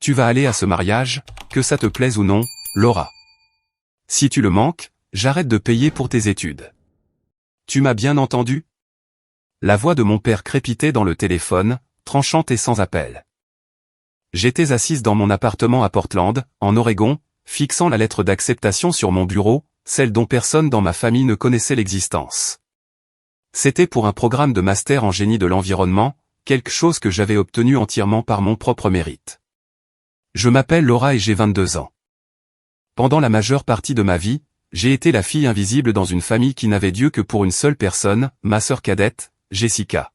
Tu vas aller à ce mariage, que ça te plaise ou non, Laura. Si tu le manques, j'arrête de payer pour tes études. Tu m'as bien entendu? La voix de mon père crépitait dans le téléphone, tranchante et sans appel. J'étais assise dans mon appartement à Portland, en Oregon, fixant la lettre d'acceptation sur mon bureau, celle dont personne dans ma famille ne connaissait l'existence. C'était pour un programme de master en génie de l'environnement, quelque chose que j'avais obtenu entièrement par mon propre mérite. Je m'appelle Laura et j'ai 22 ans. Pendant la majeure partie de ma vie, j'ai été la fille invisible dans une famille qui n'avait Dieu que pour une seule personne, ma sœur cadette, Jessica.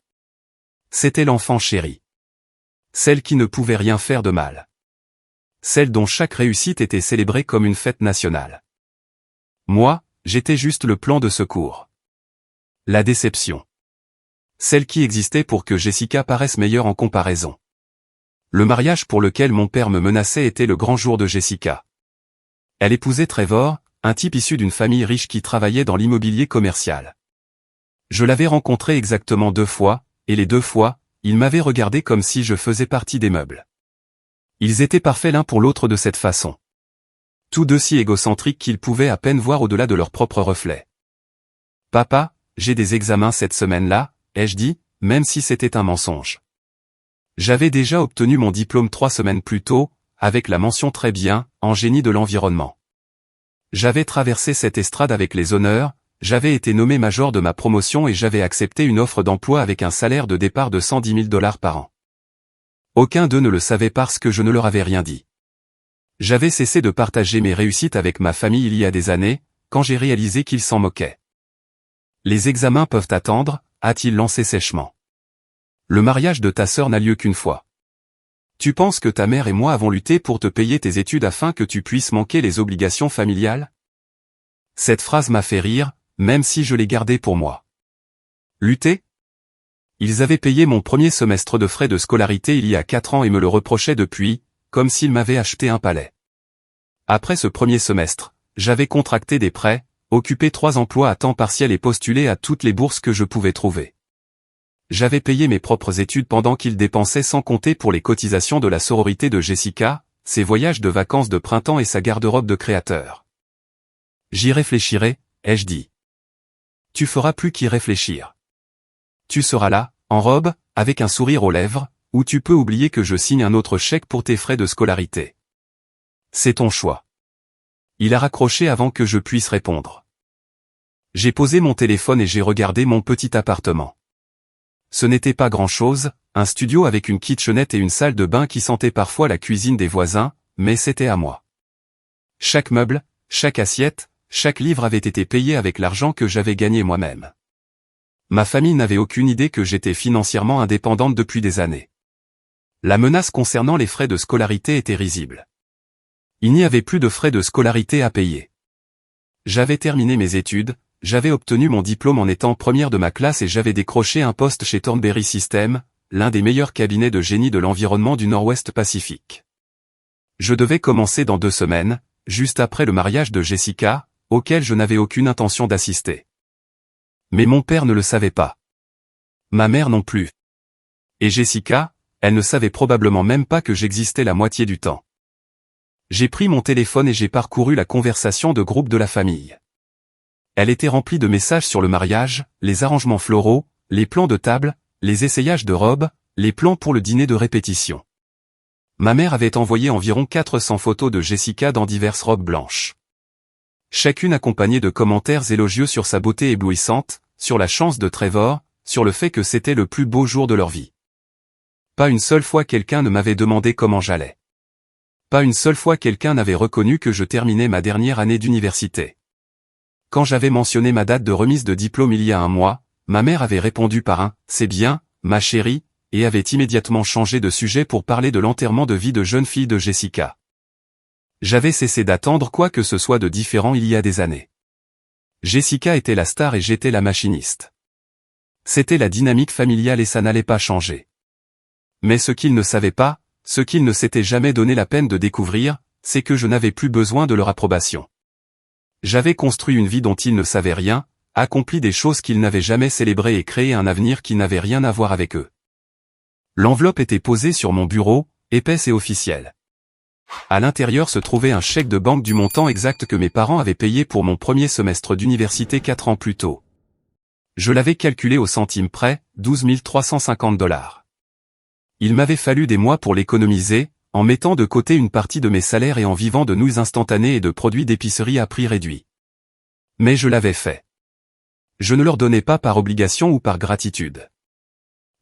C'était l'enfant chéri. Celle qui ne pouvait rien faire de mal. Celle dont chaque réussite était célébrée comme une fête nationale. Moi, j'étais juste le plan de secours. La déception. Celle qui existait pour que Jessica paraisse meilleure en comparaison. Le mariage pour lequel mon père me menaçait était le grand jour de Jessica. Elle épousait Trevor, un type issu d'une famille riche qui travaillait dans l'immobilier commercial. Je l'avais rencontré exactement 2 fois, et les 2 fois, il m'avait regardé comme si je faisais partie des meubles. Ils étaient parfaits l'un pour l'autre de cette façon. Tous deux si égocentriques qu'ils pouvaient à peine voir au-delà de leur propre reflet. « Papa, j'ai des examens cette semaine-là », ai-je dit, même si c'était un mensonge. J'avais déjà obtenu mon diplôme 3 semaines plus tôt, avec la mention très bien, en génie de l'environnement. J'avais traversé cette estrade avec les honneurs, j'avais été nommé major de ma promotion et j'avais accepté une offre d'emploi avec un salaire de départ de $110 000 par an. Aucun d'eux ne le savait parce que je ne leur avais rien dit. J'avais cessé de partager mes réussites avec ma famille il y a des années, quand j'ai réalisé qu'ils s'en moquaient. Les examens peuvent attendre, a-t-il lancé sèchement. Le mariage de ta sœur n'a lieu qu'une fois. Tu penses que ta mère et moi avons lutté pour te payer tes études afin que tu puisses manquer les obligations familiales? Cette phrase m'a fait rire, même si je l'ai gardée pour moi. Lutter? Ils avaient payé mon premier semestre de frais de scolarité il y a 4 ans et me le reprochaient depuis, comme s'ils m'avaient acheté un palais. Après ce premier semestre, j'avais contracté des prêts, occupé 3 emplois à temps partiel et postulé à toutes les bourses que je pouvais trouver. J'avais payé mes propres études pendant qu'ils dépensaient sans compter pour les cotisations de la sororité de Jessica, ses voyages de vacances de printemps et sa garde-robe de créateur. J'y réfléchirai, ai-je dit. Tu feras plus qu'y réfléchir. Tu seras là, en robe, avec un sourire aux lèvres, ou tu peux oublier que je signe un autre chèque pour tes frais de scolarité. C'est ton choix. Il a raccroché avant que je puisse répondre. J'ai posé mon téléphone et j'ai regardé mon petit appartement. Ce n'était pas grand-chose, un studio avec une kitchenette et une salle de bain qui sentait parfois la cuisine des voisins, mais c'était à moi. Chaque meuble, chaque assiette, chaque livre avait été payé avec l'argent que j'avais gagné moi-même. Ma famille n'avait aucune idée que j'étais financièrement indépendante depuis des années. La menace concernant les frais de scolarité était risible. Il n'y avait plus de frais de scolarité à payer. J'avais terminé mes études, j'avais obtenu mon diplôme en étant première de ma classe et j'avais décroché un poste chez Thornberry Systems, l'un des meilleurs cabinets de génie de l'environnement du Nord-Ouest Pacifique. Je devais commencer dans 2 semaines, juste après le mariage de Jessica, auquel je n'avais aucune intention d'assister. Mais mon père ne le savait pas. Ma mère non plus. Et Jessica, elle ne savait probablement même pas que j'existais la moitié du temps. J'ai pris mon téléphone et j'ai parcouru la conversation de groupe de la famille. Elle était remplie de messages sur le mariage, les arrangements floraux, les plans de table, les essayages de robes, les plans pour le dîner de répétition. Ma mère avait envoyé environ 400 photos de Jessica dans diverses robes blanches. Chacune accompagnée de commentaires élogieux sur sa beauté éblouissante, sur la chance de Trevor, sur le fait que c'était le plus beau jour de leur vie. Pas une seule fois quelqu'un ne m'avait demandé comment j'allais. Pas une seule fois quelqu'un n'avait reconnu que je terminais ma dernière année d'université. Quand j'avais mentionné ma date de remise de diplôme il y a 1 mois, ma mère avait répondu par un « c'est bien, ma chérie », et avait immédiatement changé de sujet pour parler de l'enterrement de vie de jeune fille de Jessica. J'avais cessé d'attendre quoi que ce soit de différent il y a des années. Jessica était la star et j'étais la machiniste. C'était la dynamique familiale et ça n'allait pas changer. Mais ce qu'ils ne savaient pas, ce qu'ils ne s'étaient jamais donné la peine de découvrir, c'est que je n'avais plus besoin de leur approbation. J'avais construit une vie dont ils ne savaient rien, accompli des choses qu'ils n'avaient jamais célébrées et créé un avenir qui n'avait rien à voir avec eux. L'enveloppe était posée sur mon bureau, épaisse et officielle. À l'intérieur se trouvait un chèque de banque du montant exact que mes parents avaient payé pour mon premier semestre d'université 4 ans plus tôt. Je l'avais calculé au centime près, 12 350 $. Il m'avait fallu des mois pour l'économiser, en mettant de côté une partie de mes salaires et en vivant de nouilles instantanées et de produits d'épicerie à prix réduit. Mais je l'avais fait. Je ne leur donnais pas par obligation ou par gratitude.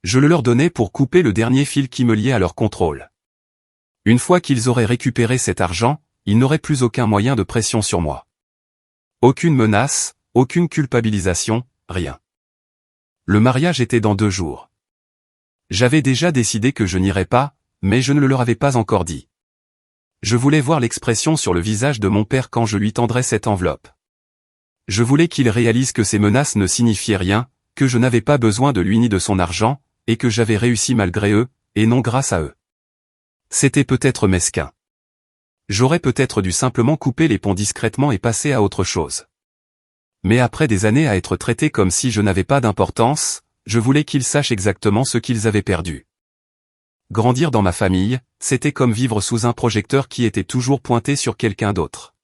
Je le leur donnais pour couper le dernier fil qui me liait à leur contrôle. Une fois qu'ils auraient récupéré cet argent, ils n'auraient plus aucun moyen de pression sur moi. Aucune menace, aucune culpabilisation, rien. Le mariage était dans 2 jours. J'avais déjà décidé que je n'irais pas, mais je ne le leur avais pas encore dit. Je voulais voir l'expression sur le visage de mon père quand je lui tendrais cette enveloppe. Je voulais qu'il réalise que ces menaces ne signifiaient rien, que je n'avais pas besoin de lui ni de son argent, et que j'avais réussi malgré eux, et non grâce à eux. C'était peut-être mesquin. J'aurais peut-être dû simplement couper les ponts discrètement et passer à autre chose. Mais après des années à être traité comme si je n'avais pas d'importance, je voulais qu'ils sachent exactement ce qu'ils avaient perdu. Grandir dans ma famille, c'était comme vivre sous un projecteur qui était toujours pointé sur quelqu'un d'autre.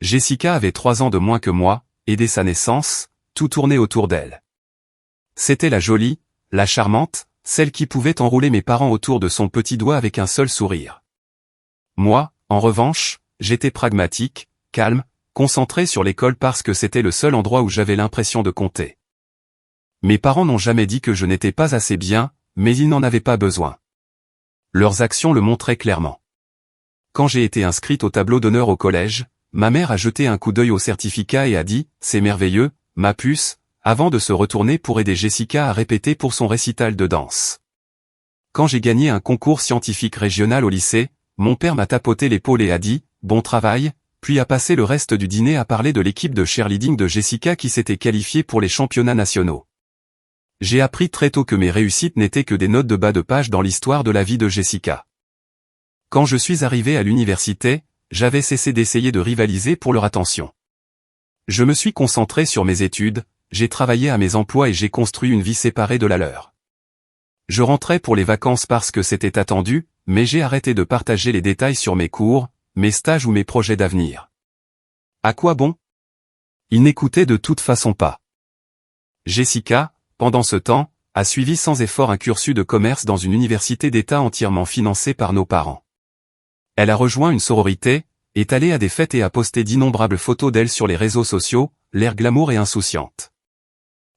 Jessica avait 3 ans de moins que moi, et dès sa naissance, tout tournait autour d'elle. C'était la jolie, la charmante, celle qui pouvait enrouler mes parents autour de son petit doigt avec un seul sourire. Moi, en revanche, j'étais pragmatique, calme, concentré sur l'école parce que c'était le seul endroit où j'avais l'impression de compter. Mes parents n'ont jamais dit que je n'étais pas assez bien, mais ils n'en avaient pas besoin. Leurs actions le montraient clairement. Quand j'ai été inscrite au tableau d'honneur au collège, ma mère a jeté un coup d'œil au certificat et a dit « C'est merveilleux, ma puce », avant de se retourner pour aider Jessica à répéter pour son récital de danse. Quand j'ai gagné un concours scientifique régional au lycée, mon père m'a tapoté l'épaule et a dit « Bon travail », puis a passé le reste du dîner à parler de l'équipe de cheerleading de Jessica qui s'était qualifiée pour les championnats nationaux. J'ai appris très tôt que mes réussites n'étaient que des notes de bas de page dans l'histoire de la vie de Jessica. Quand je suis arrivé à l'université, j'avais cessé d'essayer de rivaliser pour leur attention. Je me suis concentré sur mes études, j'ai travaillé à mes emplois et j'ai construit une vie séparée de la leur. Je rentrais pour les vacances parce que c'était attendu, mais j'ai arrêté de partager les détails sur mes cours, mes stages ou mes projets d'avenir. À quoi bon? Ils n'écoutaient de toute façon pas. Jessica, pendant ce temps, a suivi sans effort un cursus de commerce dans une université d'État entièrement financée par nos parents. Elle a rejoint une sororité, est allée à des fêtes et a posté d'innombrables photos d'elle sur les réseaux sociaux, l'air glamour et insouciante.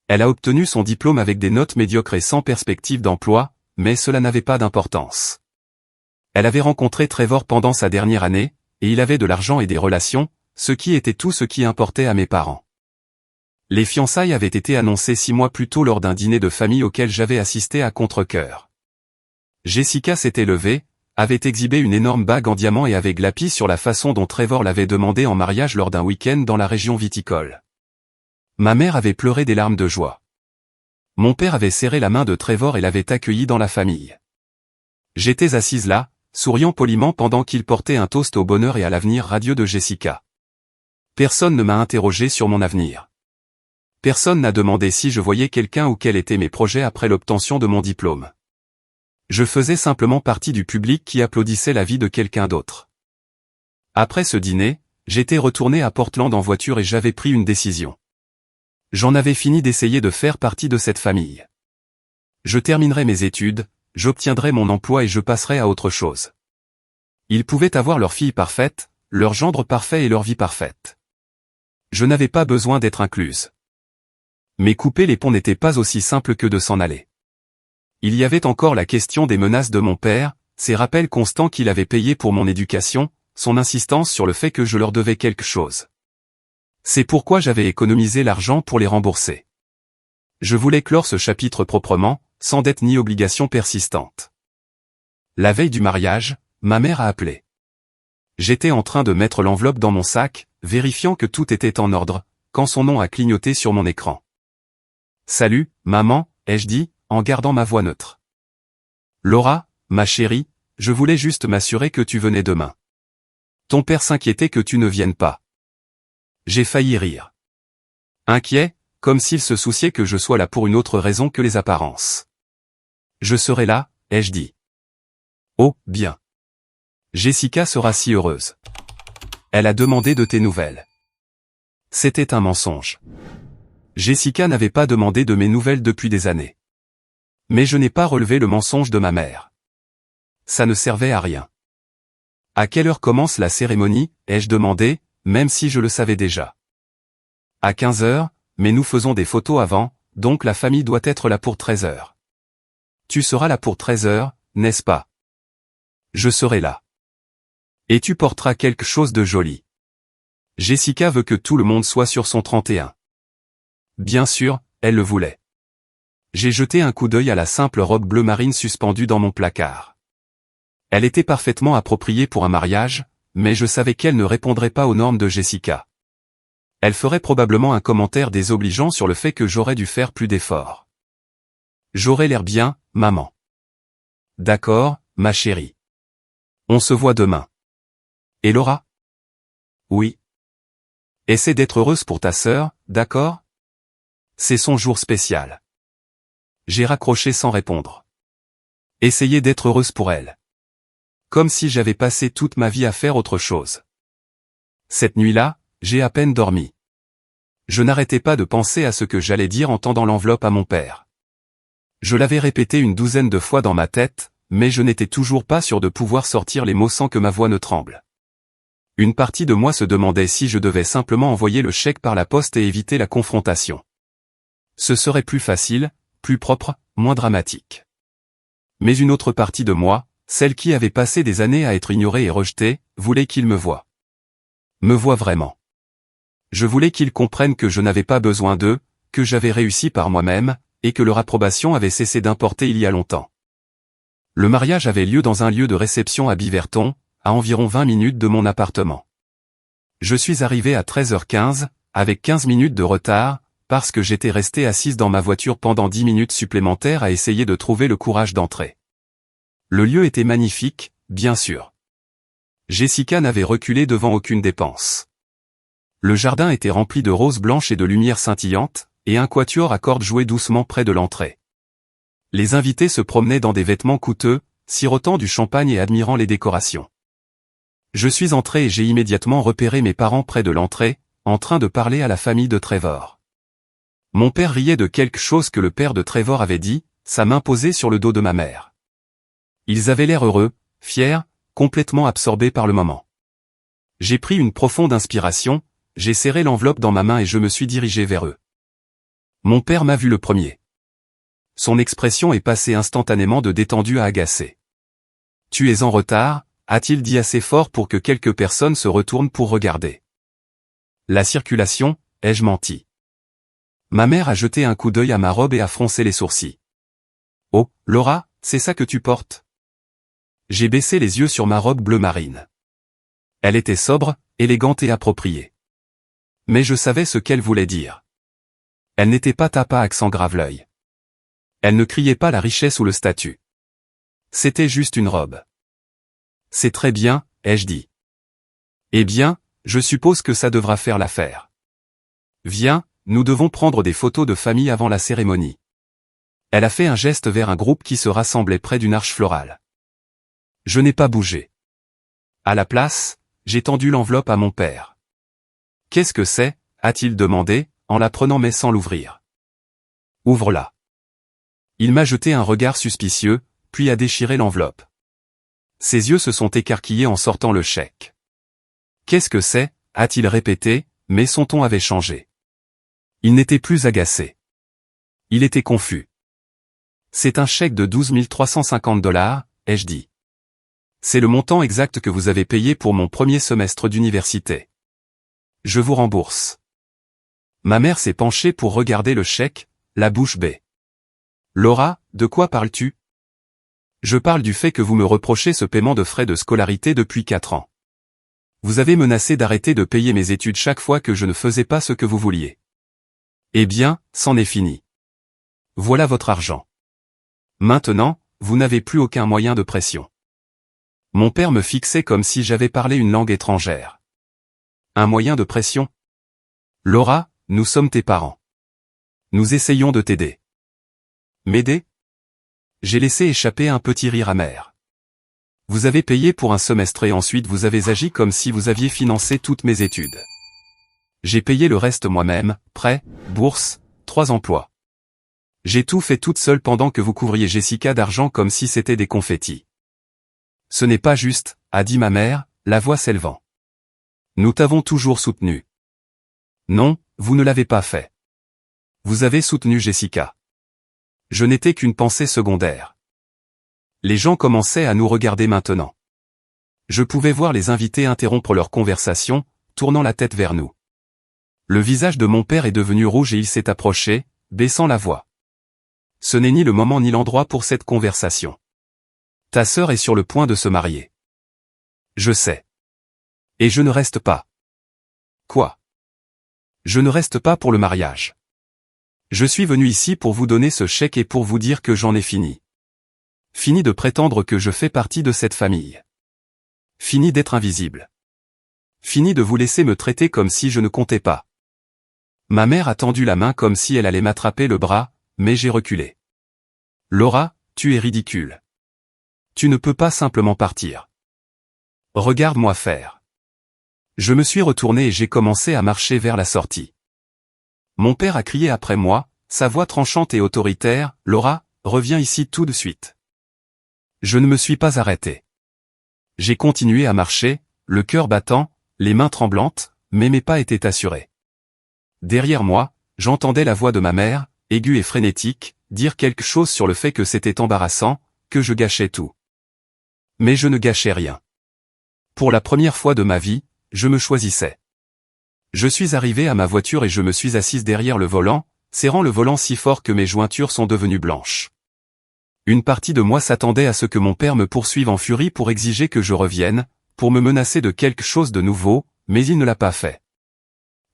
Elle a obtenu son diplôme avec des notes médiocres et sans perspective d'emploi, mais cela n'avait pas d'importance. Elle avait rencontré Trevor pendant sa dernière année, et il avait de l'argent et des relations, ce qui était tout ce qui importait à mes parents. Les fiançailles avaient été annoncées 6 mois plus tôt lors d'un dîner de famille auquel j'avais assisté à contre-cœur. Jessica s'était levée, avait exhibé une énorme bague en diamant et avait glapi sur la façon dont Trevor l'avait demandé en mariage lors d'un week-end dans la région viticole. Ma mère avait pleuré des larmes de joie. Mon père avait serré la main de Trevor et l'avait accueilli dans la famille. J'étais assise là, souriant poliment pendant qu'il portait un toast au bonheur et à l'avenir radieux de Jessica. Personne ne m'a interrogé sur mon avenir. Personne n'a demandé si je voyais quelqu'un ou quels étaient mes projets après l'obtention de mon diplôme. Je faisais simplement partie du public qui applaudissait la vie de quelqu'un d'autre. Après ce dîner, j'étais retourné à Portland en voiture et j'avais pris une décision. J'en avais fini d'essayer de faire partie de cette famille. Je terminerai mes études, j'obtiendrai mon emploi et je passerai à autre chose. Ils pouvaient avoir leur fille parfaite, leur gendre parfait et leur vie parfaite. Je n'avais pas besoin d'être incluse. Mais couper les ponts n'était pas aussi simple que de s'en aller. Il y avait encore la question des menaces de mon père, ses rappels constants qu'il avait payés pour mon éducation, son insistance sur le fait que je leur devais quelque chose. C'est pourquoi j'avais économisé l'argent pour les rembourser. Je voulais clore ce chapitre proprement, sans dette ni obligation persistante. La veille du mariage, ma mère a appelé. J'étais en train de mettre l'enveloppe dans mon sac, vérifiant que tout était en ordre, quand son nom a clignoté sur mon écran. « Salut, maman », ai-je dit, en gardant ma voix neutre. « Laura, ma chérie, je voulais juste m'assurer que tu venais demain. Ton père s'inquiétait que tu ne viennes pas. » J'ai failli rire. Inquiet, comme s'il se souciait que je sois là pour une autre raison que les apparences. « Je serai là », ai-je dit. « Oh, bien. Jessica sera si heureuse. Elle a demandé de tes nouvelles. C'était un mensonge. Jessica n'avait pas demandé de mes nouvelles depuis des années. Mais je n'ai pas relevé le mensonge de ma mère. Ça ne servait à rien. À quelle heure commence la cérémonie, ai-je demandé, même si je le savais déjà. À 15 heures, mais nous faisons des photos avant, donc la famille doit être là pour 13 heures. Tu seras là pour 13 heures, n'est-ce pas? Je serai là. Et tu porteras quelque chose de joli. Jessica veut que tout le monde soit sur son 31. Bien sûr, elle le voulait. J'ai jeté un coup d'œil à la simple robe bleu marine suspendue dans mon placard. Elle était parfaitement appropriée pour un mariage, mais je savais qu'elle ne répondrait pas aux normes de Jessica. Elle ferait probablement un commentaire désobligeant sur le fait que j'aurais dû faire plus d'efforts. J'aurais l'air bien, maman. D'accord, ma chérie. On se voit demain. Et Laura? Oui. Essaie d'être heureuse pour ta sœur, d'accord? C'est son jour spécial. J'ai raccroché sans répondre. Essayez d'être heureuse pour elle. Comme si j'avais passé toute ma vie à faire autre chose. Cette nuit-là, j'ai à peine dormi. Je n'arrêtais pas de penser à ce que j'allais dire en tendant l'enveloppe à mon père. Je l'avais répété une douzaine de fois dans ma tête, mais je n'étais toujours pas sûr de pouvoir sortir les mots sans que ma voix ne tremble. Une partie de moi se demandait si je devais simplement envoyer le chèque par la poste et éviter la confrontation. Ce serait plus facile, plus propre, moins dramatique. Mais une autre partie de moi, celle qui avait passé des années à être ignorée et rejetée, voulait qu'il me voie. Me voie vraiment. Je voulais qu'ils comprennent que je n'avais pas besoin d'eux, que j'avais réussi par moi-même, et que leur approbation avait cessé d'importer il y a longtemps. Le mariage avait lieu dans un lieu de réception à Biverton, à environ 20 minutes de mon appartement. Je suis arrivé à 13h15, avec 15 minutes de retard, parce que j'étais resté assise dans ma voiture pendant 10 minutes supplémentaires à essayer de trouver le courage d'entrer. Le lieu était magnifique, bien sûr. Jessica n'avait reculé devant aucune dépense. Le jardin était rempli de roses blanches et de lumières scintillantes, et un quatuor à cordes jouait doucement près de l'entrée. Les invités se promenaient dans des vêtements coûteux, sirotant du champagne et admirant les décorations. Je suis entré et j'ai immédiatement repéré mes parents près de l'entrée, en train de parler à la famille de Trevor. Mon père riait de quelque chose que le père de Trevor avait dit, sa main posée sur le dos de ma mère. Ils avaient l'air heureux, fiers, complètement absorbés par le moment. J'ai pris une profonde inspiration, j'ai serré l'enveloppe dans ma main et je me suis dirigé vers eux. Mon père m'a vu le premier. Son expression est passée instantanément de détendu à agacé. « Tu es en retard », a-t-il dit assez fort pour que quelques personnes se retournent pour regarder. La circulation, ai-je menti? Ma mère a jeté un coup d'œil à ma robe et a froncé les sourcils. « Oh, Laura, c'est ça que tu portes ?» J'ai baissé les yeux sur ma robe bleu marine. Elle était sobre, élégante et appropriée. Mais je savais ce qu'elle voulait dire. Elle n'était pas tapa accent grave-l'œil. Elle ne criait pas la richesse ou le statut. C'était juste une robe. C'est très bien, ai-je dit. Eh bien, je suppose que ça devra faire l'affaire. Viens, nous devons prendre des photos de famille avant la cérémonie. Elle a fait un geste vers un groupe qui se rassemblait près d'une arche florale. Je n'ai pas bougé. À la place, j'ai tendu l'enveloppe à mon père. « Qu'est-ce que c'est » a-t-il demandé, en la prenant mais sans l'ouvrir. « Ouvre-la. » Il m'a jeté un regard suspicieux, puis a déchiré l'enveloppe. Ses yeux se sont écarquillés en sortant le chèque. « Qu'est-ce que c'est » a-t-il répété, mais son ton avait changé. Il n'était plus agacé. Il était confus. « C'est un chèque de 12 350 $, ai-je dit. C'est le montant exact que vous avez payé pour mon premier semestre d'université. Je vous rembourse. » Ma mère s'est penchée pour regarder le chèque, la bouche bée. « Laura, de quoi parles-tu ? » Je parle du fait que vous me reprochez ce paiement de frais de scolarité depuis 4 ans. Vous avez menacé d'arrêter de payer mes études chaque fois que je ne faisais pas ce que vous vouliez. Eh bien, c'en est fini. Voilà votre argent. Maintenant, vous n'avez plus aucun moyen de pression. Mon père me fixait comme si j'avais parlé une langue étrangère. Un moyen de pression ? Laura, nous sommes tes parents. Nous essayons de t'aider. M'aider ? J'ai laissé échapper un petit rire amer. Vous avez payé pour un semestre et ensuite vous avez agi comme si vous aviez financé toutes mes études. J'ai payé le reste moi-même, prêt, bourse, 3 emplois. J'ai tout fait toute seule pendant que vous couvriez Jessica d'argent comme si c'était des confettis. Ce n'est pas juste, a dit ma mère, la voix s'élevant. Nous t'avons toujours soutenu. Non, vous ne l'avez pas fait. Vous avez soutenu Jessica. Je n'étais qu'une pensée secondaire. Les gens commençaient à nous regarder maintenant. Je pouvais voir les invités interrompre leur conversation, tournant la tête vers nous. Le visage de mon père est devenu rouge et il s'est approché, baissant la voix. Ce n'est ni le moment ni l'endroit pour cette conversation. Ta sœur est sur le point de se marier. Je sais. Et je ne reste pas. Quoi? Je ne reste pas pour le mariage. Je suis venu ici pour vous donner ce chèque et pour vous dire que j'en ai fini. Fini de prétendre que je fais partie de cette famille. Fini d'être invisible. Fini de vous laisser me traiter comme si je ne comptais pas. Ma mère a tendu la main comme si elle allait m'attraper le bras, mais j'ai reculé. Laura, tu es ridicule. Tu ne peux pas simplement partir. Regarde-moi faire. Je me suis retourné et j'ai commencé à marcher vers la sortie. Mon père a crié après moi, sa voix tranchante et autoritaire, « Laura, reviens ici tout de suite. » Je ne me suis pas arrêté. J'ai continué à marcher, le cœur battant, les mains tremblantes, mais mes pas étaient assurés. Derrière moi, j'entendais la voix de ma mère, aiguë et frénétique, dire quelque chose sur le fait que c'était embarrassant, que je gâchais tout. Mais je ne gâchais rien. Pour la première fois de ma vie, je me choisissais. Je suis arrivé à ma voiture et je me suis assise derrière le volant, serrant le volant si fort que mes jointures sont devenues blanches. Une partie de moi s'attendait à ce que mon père me poursuive en furie pour exiger que je revienne, pour me menacer de quelque chose de nouveau, mais il ne l'a pas fait.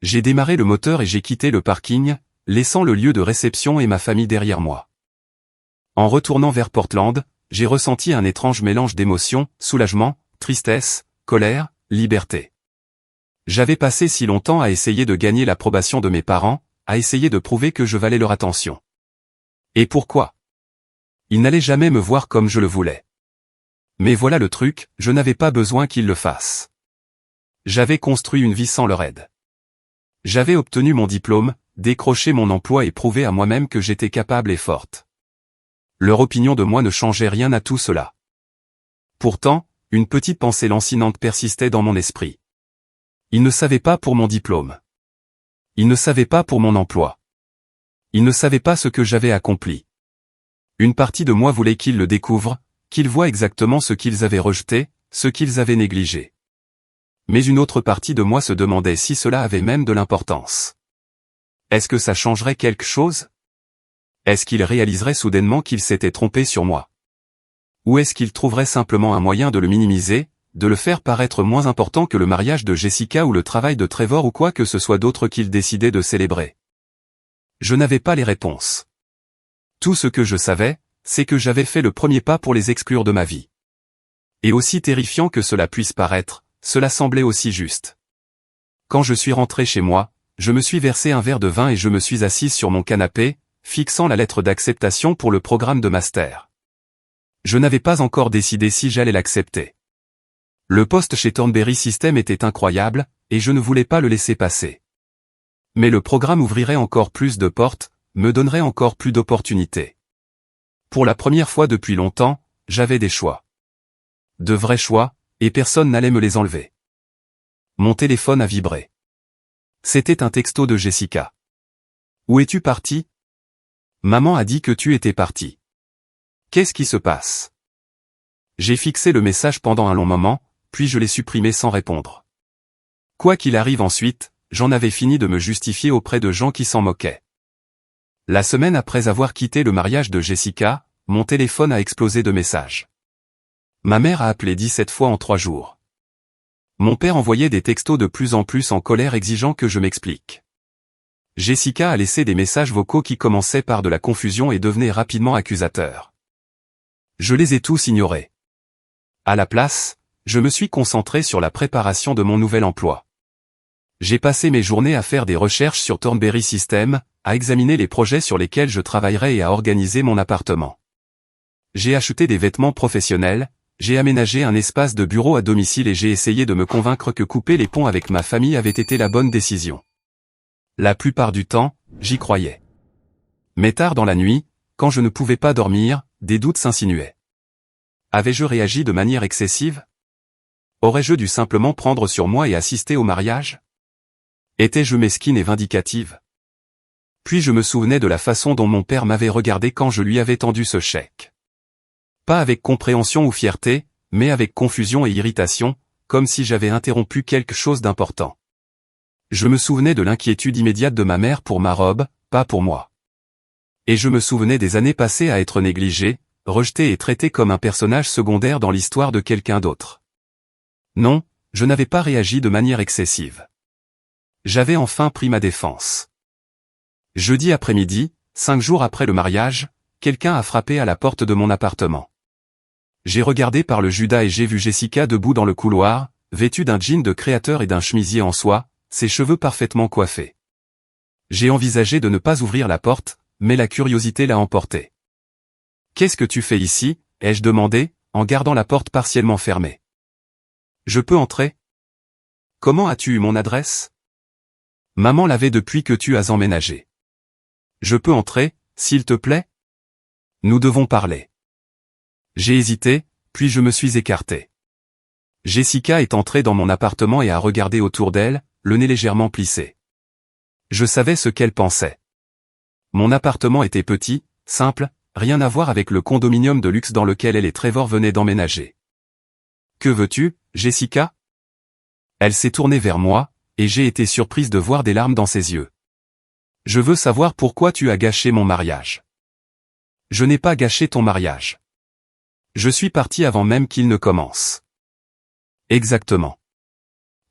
J'ai démarré le moteur et j'ai quitté le parking, laissant le lieu de réception et ma famille derrière moi. En retournant vers Portland, j'ai ressenti un étrange mélange d'émotions, soulagement, tristesse, colère, liberté. J'avais passé si longtemps à essayer de gagner l'approbation de mes parents, à essayer de prouver que je valais leur attention. Et pourquoi? Ils n'allaient jamais me voir comme je le voulais. Mais voilà le truc, je n'avais pas besoin qu'ils le fassent. J'avais construit une vie sans leur aide. J'avais obtenu mon diplôme, décroché mon emploi et prouvé à moi-même que j'étais capable et forte. Leur opinion de moi ne changeait rien à tout cela. Pourtant, une petite pensée lancinante persistait dans mon esprit. Ils ne savaient pas pour mon diplôme. Ils ne savaient pas pour mon emploi. Ils ne savaient pas ce que j'avais accompli. Une partie de moi voulait qu'ils le découvrent, qu'ils voient exactement ce qu'ils avaient rejeté, ce qu'ils avaient négligé. Mais une autre partie de moi se demandait si cela avait même de l'importance. Est-ce que ça changerait quelque chose? Est-ce qu'ils réaliseraient soudainement qu'ils s'étaient trompés sur moi? Ou est-ce qu'ils trouveraient simplement un moyen de le minimiser, de le faire paraître moins important que le mariage de Jessica ou le travail de Trevor ou quoi que ce soit d'autre qu'ils décidaient de célébrer? Je n'avais pas les réponses. Tout ce que je savais, c'est que j'avais fait le premier pas pour les exclure de ma vie. Et aussi terrifiant que cela puisse paraître, cela semblait aussi juste. Quand je suis rentré chez moi, je me suis versé un verre de vin et je me suis assise sur mon canapé, fixant la lettre d'acceptation pour le programme de master. Je n'avais pas encore décidé si j'allais l'accepter. Le poste chez Thornberry System était incroyable, et je ne voulais pas le laisser passer. Mais le programme ouvrirait encore plus de portes, me donnerait encore plus d'opportunités. Pour la première fois depuis longtemps, j'avais des choix. De vrais choix, et personne n'allait me les enlever. Mon téléphone a vibré. C'était un texto de Jessica. Où es-tu parti? Maman a dit que tu étais parti. Qu'est-ce qui se passe? J'ai fixé le message pendant un long moment, puis je l'ai supprimé sans répondre. Quoi qu'il arrive ensuite, j'en avais fini de me justifier auprès de gens qui s'en moquaient. La semaine après avoir quitté le mariage de Jessica, mon téléphone a explosé de messages. Ma mère a appelé 17 fois en 3 jours. Mon père envoyait des textos de plus en plus en colère exigeant que je m'explique. Jessica a laissé des messages vocaux qui commençaient par de la confusion et devenaient rapidement accusateurs. Je les ai tous ignorés. À la place, je me suis concentré sur la préparation de mon nouvel emploi. J'ai passé mes journées à faire des recherches sur Thornberry System, à examiner les projets sur lesquels je travaillerais et à organiser mon appartement. J'ai acheté des vêtements professionnels, j'ai aménagé un espace de bureau à domicile et j'ai essayé de me convaincre que couper les ponts avec ma famille avait été la bonne décision. La plupart du temps, j'y croyais. Mais tard dans la nuit, quand je ne pouvais pas dormir, des doutes s'insinuaient. Avais-je réagi de manière excessive? Aurais-je dû simplement prendre sur moi et assister au mariage? Étais-je mesquine et vindicative? Puis je me souvenais de la façon dont mon père m'avait regardé quand je lui avais tendu ce chèque. Pas avec compréhension ou fierté, mais avec confusion et irritation, comme si j'avais interrompu quelque chose d'important. Je me souvenais de l'inquiétude immédiate de ma mère pour ma robe, pas pour moi. Et je me souvenais des années passées à être négligé, rejeté et traité comme un personnage secondaire dans l'histoire de quelqu'un d'autre. Non, je n'avais pas réagi de manière excessive. J'avais enfin pris ma défense. Jeudi après-midi, 5 jours après le mariage, quelqu'un a frappé à la porte de mon appartement. J'ai regardé par le Judas et j'ai vu Jessica debout dans le couloir, vêtue d'un jean de créateur et d'un chemisier en soie, ses cheveux parfaitement coiffés. J'ai envisagé de ne pas ouvrir la porte, mais la curiosité l'a emporté. « Qu'est-ce que tu fais ici ?» ai-je demandé, en gardant la porte partiellement fermée. « Je peux entrer ? Comment as-tu eu mon adresse ? Maman l'avait depuis que tu as emménagé. Je peux entrer, s'il te plaît ? Nous devons parler. » J'ai hésité, puis je me suis écarté. Jessica est entrée dans mon appartement et a regardé autour d'elle, le nez légèrement plissé. Je savais ce qu'elle pensait. Mon appartement était petit, simple, rien à voir avec le condominium de luxe dans lequel elle et Trevor venaient d'emménager. « Que veux-tu, Jessica ?» Elle s'est tournée vers moi, et j'ai été surprise de voir des larmes dans ses yeux. « Je veux savoir pourquoi tu as gâché mon mariage. » « Je n'ai pas gâché ton mariage. Je suis parti avant même qu'il ne commence. » « Exactement.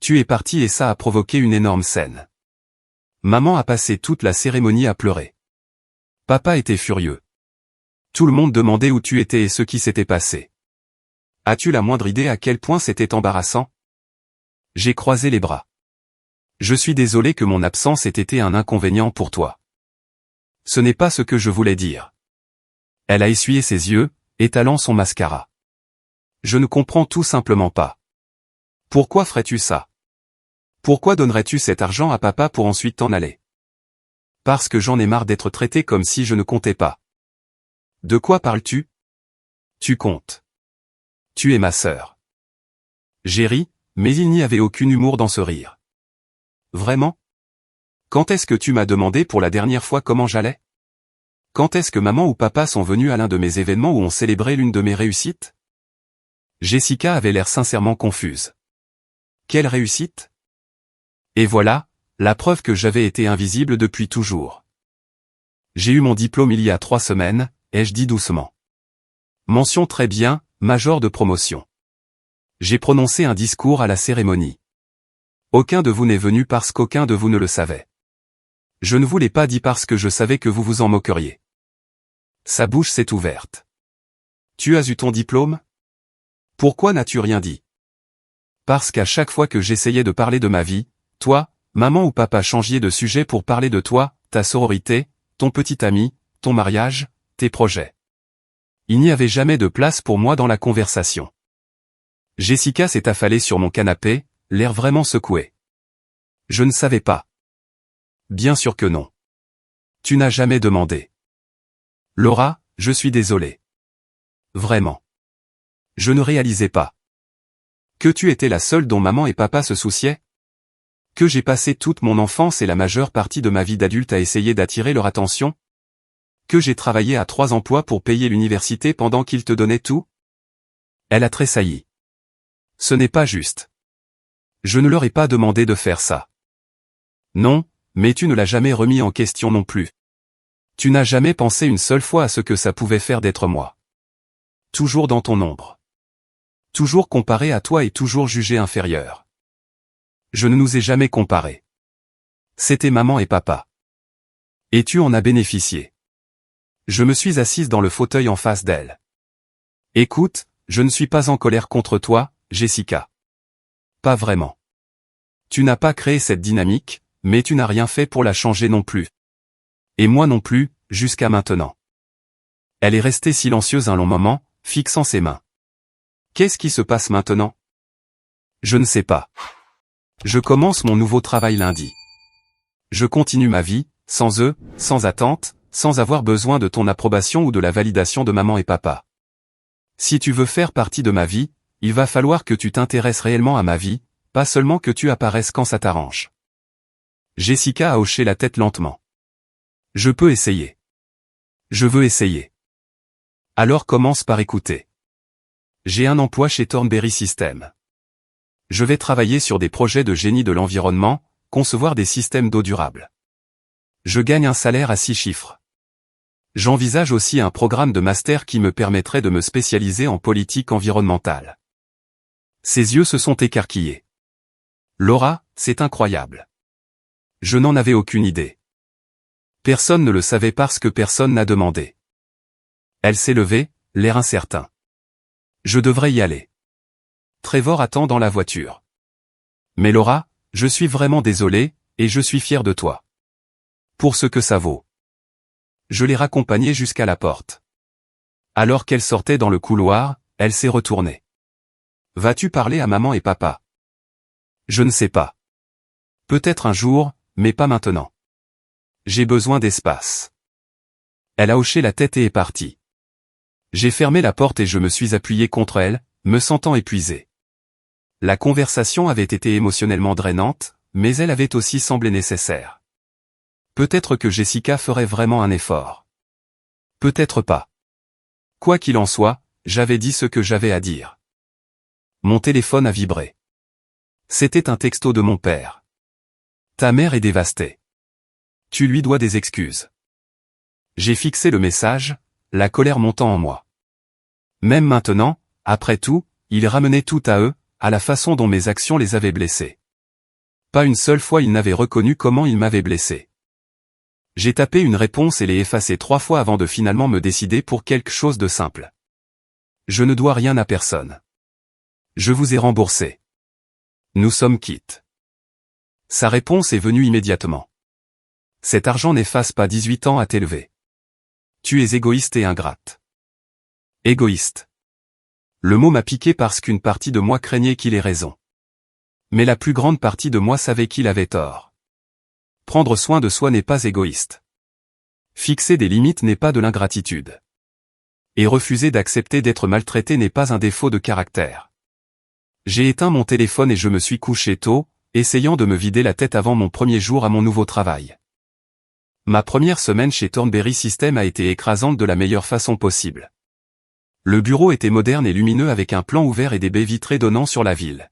Tu es parti et ça a provoqué une énorme scène. Maman a passé toute la cérémonie à pleurer. Papa était furieux. Tout le monde demandait où tu étais et ce qui s'était passé. As-tu la moindre idée à quel point c'était embarrassant? J'ai croisé les bras. Je suis désolé que mon absence ait été un inconvénient pour toi. Ce n'est pas ce que je voulais dire. Elle a essuyé ses yeux, étalant son mascara. Je ne comprends tout simplement pas. Pourquoi ferais-tu ça? Pourquoi donnerais-tu cet argent à papa pour ensuite t'en aller? Parce que j'en ai marre d'être traité comme si je ne comptais pas. De quoi parles-tu? Tu comptes. Tu es ma sœur. J'ai ri, mais il n'y avait aucun humour dans ce rire. Vraiment? Quand est-ce que tu m'as demandé pour la dernière fois comment j'allais? Quand est-ce que maman ou papa sont venus à l'un de mes événements où on célébrait l'une de mes réussites? Jessica avait l'air sincèrement confuse. Quelle réussite? Et voilà, la preuve que j'avais été invisible depuis toujours. J'ai eu mon diplôme il y a 3 semaines, ai-je dit doucement. Mention très bien, major de promotion. J'ai prononcé un discours à la cérémonie. Aucun de vous n'est venu parce qu'aucun de vous ne le savait. Je ne vous l'ai pas dit parce que je savais que vous vous en moqueriez. Sa bouche s'est ouverte. Tu as eu ton diplôme? Pourquoi n'as-tu rien dit? Parce qu'à chaque fois que j'essayais de parler de ma vie, toi, maman ou papa changiez de sujet pour parler de toi, ta sororité, ton petit ami, ton mariage, tes projets. Il n'y avait jamais de place pour moi dans la conversation. Jessica s'est affalée sur mon canapé, l'air vraiment secoué. Je ne savais pas. Bien sûr que non. Tu n'as jamais demandé. Laura, je suis désolé. Vraiment. Je ne réalisais pas. Que tu étais la seule dont maman et papa se souciaient? Que j'ai passé toute mon enfance et la majeure partie de ma vie d'adulte à essayer d'attirer leur attention? Que j'ai travaillé à 3 emplois pour payer l'université pendant qu'ils te donnaient tout? Elle a tressailli. Ce n'est pas juste. Je ne leur ai pas demandé de faire ça. Non, mais tu ne l'as jamais remis en question non plus. Tu n'as jamais pensé une seule fois à ce que ça pouvait faire d'être moi. Toujours dans ton ombre. Toujours comparé à toi et toujours jugé inférieur. Je ne nous ai jamais comparés. C'était maman et papa. Et tu en as bénéficié. Je me suis assise dans le fauteuil en face d'elle. Écoute, je ne suis pas en colère contre toi, Jessica. Pas vraiment. Tu n'as pas créé cette dynamique, mais tu n'as rien fait pour la changer non plus. Et moi non plus, jusqu'à maintenant. Elle est restée silencieuse un long moment, fixant ses mains. Qu'est-ce qui se passe maintenant? Je ne sais pas. Je commence mon nouveau travail lundi. Je continue ma vie, sans eux, sans attente, sans avoir besoin de ton approbation ou de la validation de maman et papa. Si tu veux faire partie de ma vie, il va falloir que tu t'intéresses réellement à ma vie, pas seulement que tu apparaisses quand ça t'arrange. Jessica a hoché la tête lentement. Je peux essayer. Je veux essayer. Alors commence par écouter. J'ai un emploi chez Thornberry System. Je vais travailler sur des projets de génie de l'environnement, concevoir des systèmes d'eau durables. Je gagne un salaire à 6 chiffres. J'envisage aussi un programme de master qui me permettrait de me spécialiser en politique environnementale. Ses yeux se sont écarquillés. Laura, c'est incroyable. Je n'en avais aucune idée. Personne ne le savait parce que personne n'a demandé. Elle s'est levée, l'air incertain. Je devrais y aller. Trevor attend dans la voiture. Mais Laura, je suis vraiment désolé, et je suis fier de toi. Pour ce que ça vaut. Je l'ai raccompagnée jusqu'à la porte. Alors qu'elle sortait dans le couloir, elle s'est retournée. Vas-tu parler à maman et papa? Je ne sais pas. Peut-être un jour, mais pas maintenant. J'ai besoin d'espace. Elle a hoché la tête et est partie. J'ai fermé la porte et je me suis appuyé contre elle, me sentant épuisé. La conversation avait été émotionnellement drainante, mais elle avait aussi semblé nécessaire. Peut-être que Jessica ferait vraiment un effort. Peut-être pas. Quoi qu'il en soit, j'avais dit ce que j'avais à dire. Mon téléphone a vibré. C'était un texto de mon père. Ta mère est dévastée. Tu lui dois des excuses. J'ai fixé le message, la colère montant en moi. Même maintenant, après tout, il ramenait tout à eux, à la façon dont mes actions les avaient blessés. Pas une seule fois il n'avait reconnu comment il m'avait blessé. J'ai tapé une réponse et l'ai effacée 3 fois avant de finalement me décider pour quelque chose de simple. Je ne dois rien à personne. Je vous ai remboursé. Nous sommes quittes. Sa réponse est venue immédiatement. Cet argent n'efface pas 18 ans à t'élever. Tu es égoïste et ingrate. Égoïste. Le mot m'a piqué parce qu'une partie de moi craignait qu'il ait raison. Mais la plus grande partie de moi savait qu'il avait tort. Prendre soin de soi n'est pas égoïste. Fixer des limites n'est pas de l'ingratitude. Et refuser d'accepter d'être maltraité n'est pas un défaut de caractère. J'ai éteint mon téléphone et je me suis couché tôt, essayant de me vider la tête avant mon premier jour à mon nouveau travail. Ma première semaine chez Thornberry System a été écrasante de la meilleure façon possible. Le bureau était moderne et lumineux avec un plan ouvert et des baies vitrées donnant sur la ville.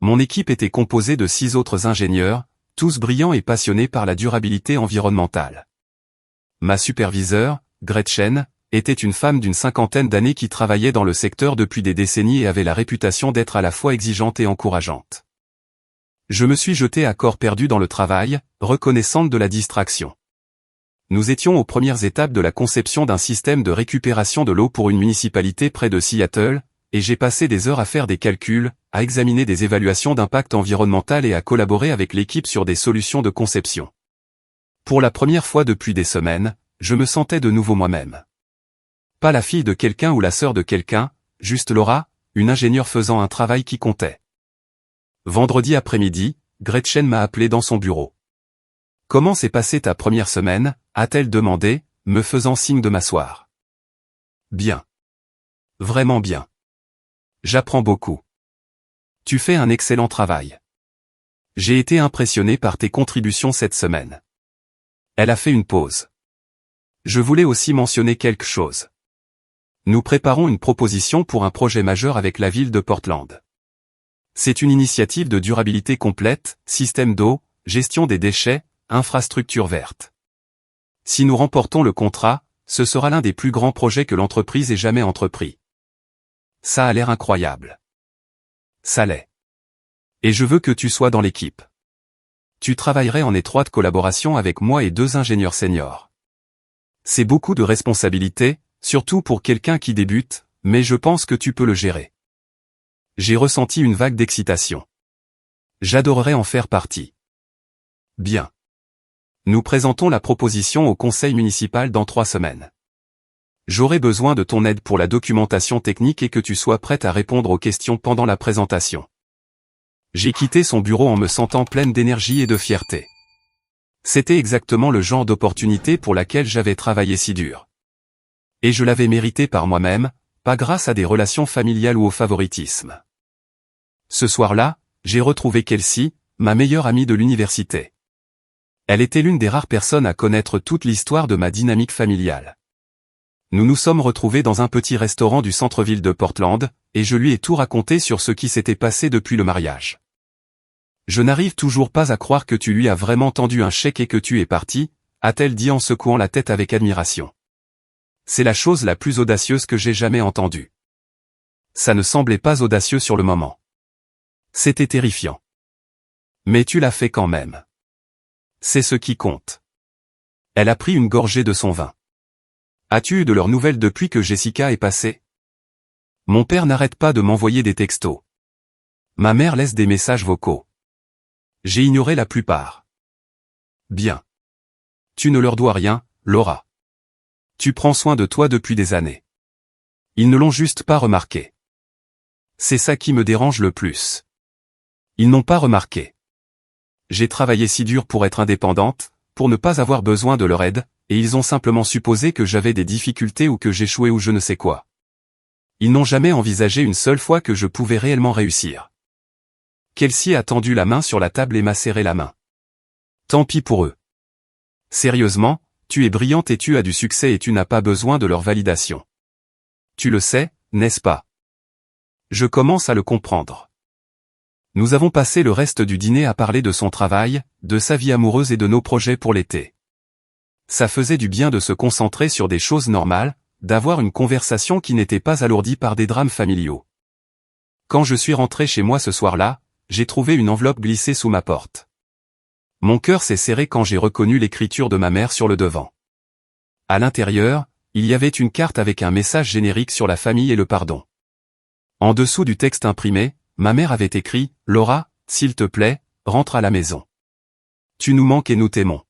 Mon équipe était composée de 6 autres ingénieurs, tous brillants et passionnés par la durabilité environnementale. Ma superviseure, Gretchen, était une femme d'une 50aine d'années qui travaillait dans le secteur depuis des décennies et avait la réputation d'être à la fois exigeante et encourageante. Je me suis jeté à corps perdu dans le travail, reconnaissante de la distraction. Nous étions aux premières étapes de la conception d'un système de récupération de l'eau pour une municipalité près de Seattle, et j'ai passé des heures à faire des calculs, à examiner des évaluations d'impact environnemental et à collaborer avec l'équipe sur des solutions de conception. Pour la première fois depuis des semaines, je me sentais de nouveau moi-même. Pas la fille de quelqu'un ou la sœur de quelqu'un, juste Laura, une ingénieure faisant un travail qui comptait. Vendredi après-midi, Gretchen m'a appelé dans son bureau. « Comment s'est passée ta première semaine ?» a-t-elle demandé, me faisant signe de m'asseoir. « Bien. Vraiment bien. J'apprends beaucoup. Tu fais un excellent travail. J'ai été impressionné par tes contributions cette semaine. » Elle a fait une pause. Je voulais aussi mentionner quelque chose. Nous préparons une proposition pour un projet majeur avec la ville de Portland. C'est une initiative de durabilité complète, système d'eau, gestion des déchets, infrastructure verte. Si nous remportons le contrat, ce sera l'un des plus grands projets que l'entreprise ait jamais entrepris. Ça a l'air incroyable. Ça l'est. Et je veux que tu sois dans l'équipe. Tu travaillerais en étroite collaboration avec moi et 2 ingénieurs seniors. C'est beaucoup de responsabilités, surtout pour quelqu'un qui débute, mais je pense que tu peux le gérer. J'ai ressenti une vague d'excitation. J'adorerais en faire partie. Bien. Nous présentons la proposition au conseil municipal dans 3 semaines. J'aurai besoin de ton aide pour la documentation technique et que tu sois prête à répondre aux questions pendant la présentation. » J'ai quitté son bureau en me sentant pleine d'énergie et de fierté. C'était exactement le genre d'opportunité pour laquelle j'avais travaillé si dur. Et je l'avais mérité par moi-même, pas grâce à des relations familiales ou au favoritisme. Ce soir-là, j'ai retrouvé Kelsey, ma meilleure amie de l'université. Elle était l'une des rares personnes à connaître toute l'histoire de ma dynamique familiale. Nous nous sommes retrouvés dans un petit restaurant du centre-ville de Portland, et je lui ai tout raconté sur ce qui s'était passé depuis le mariage. « Je n'arrive toujours pas à croire que tu lui as vraiment tendu un chèque et que tu es parti, » a-t-elle dit en secouant la tête avec admiration. « C'est la chose la plus audacieuse que j'ai jamais entendue. » Ça ne semblait pas audacieux sur le moment. C'était terrifiant. Mais tu l'as fait quand même. C'est ce qui compte. Elle a pris une gorgée de son vin. As-tu eu de leurs nouvelles depuis que Jessica est passée? Mon père n'arrête pas de m'envoyer des textos. Ma mère laisse des messages vocaux. J'ai ignoré la plupart. Bien. Tu ne leur dois rien, Laura. Tu prends soin de toi depuis des années. Ils ne l'ont juste pas remarqué. C'est ça qui me dérange le plus. Ils n'ont pas remarqué. J'ai travaillé si dur pour être indépendante, pour ne pas avoir besoin de leur aide, et ils ont simplement supposé que j'avais des difficultés ou que j'échouais ou je ne sais quoi. Ils n'ont jamais envisagé une seule fois que je pouvais réellement réussir. Kelsey a tendu la main sur la table et m'a serré la main. Tant pis pour eux. Sérieusement, tu es brillante et tu as du succès et tu n'as pas besoin de leur validation. Tu le sais, n'est-ce pas? Je commence à le comprendre. Nous avons passé le reste du dîner à parler de son travail, de sa vie amoureuse et de nos projets pour l'été. Ça faisait du bien de se concentrer sur des choses normales, d'avoir une conversation qui n'était pas alourdie par des drames familiaux. Quand je suis rentré chez moi ce soir-là, j'ai trouvé une enveloppe glissée sous ma porte. Mon cœur s'est serré quand j'ai reconnu l'écriture de ma mère sur le devant. À l'intérieur, il y avait une carte avec un message générique sur la famille et le pardon. En dessous du texte imprimé, ma mère avait écrit « Laura, s'il te plaît, rentre à la maison. Tu nous manques et nous t'aimons.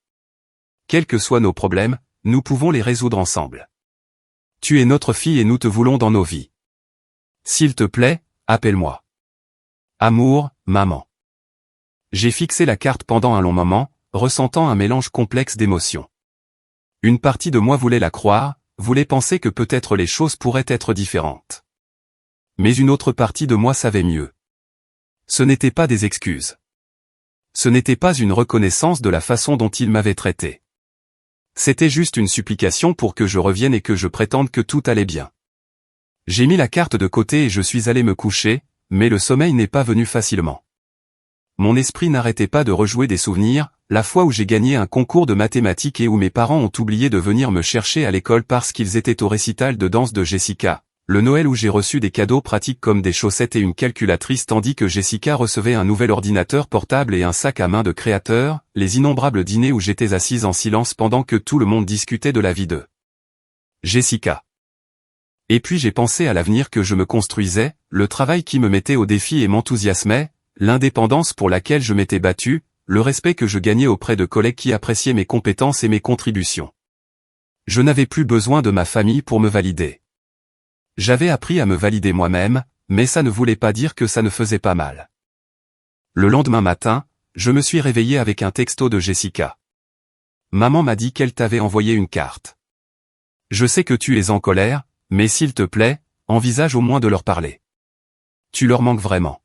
Quels que soient nos problèmes, nous pouvons les résoudre ensemble. Tu es notre fille et nous te voulons dans nos vies. S'il te plaît, appelle-moi. Amour, maman. » J'ai fixé la carte pendant un long moment, ressentant un mélange complexe d'émotions. Une partie de moi voulait la croire, voulait penser que peut-être les choses pourraient être différentes. Mais une autre partie de moi savait mieux. Ce n'était pas des excuses. Ce n'était pas une reconnaissance de la façon dont il m'avait traité. C'était juste une supplication pour que je revienne et que je prétende que tout allait bien. J'ai mis la carte de côté et je suis allé me coucher, mais le sommeil n'est pas venu facilement. Mon esprit n'arrêtait pas de rejouer des souvenirs, la fois où j'ai gagné un concours de mathématiques et où mes parents ont oublié de venir me chercher à l'école parce qu'ils étaient au récital de danse de Jessica, le Noël où j'ai reçu des cadeaux pratiques comme des chaussettes et une calculatrice tandis que Jessica recevait un nouvel ordinateur portable et un sac à main de créateur, les innombrables dîners où j'étais assise en silence pendant que tout le monde discutait de la vie de Jessica. Et puis j'ai pensé à l'avenir que je me construisais, le travail qui me mettait au défi et m'enthousiasmait, l'indépendance pour laquelle je m'étais battu, le respect que je gagnais auprès de collègues qui appréciaient mes compétences et mes contributions. Je n'avais plus besoin de ma famille pour me valider. J'avais appris à me valider moi-même, mais ça ne voulait pas dire que ça ne faisait pas mal. Le lendemain matin, je me suis réveillé avec un texto de Jessica. Maman m'a dit qu'elle t'avait envoyé une carte. Je sais que tu es en colère, mais s'il te plaît, envisage au moins de leur parler. Tu leur manques vraiment.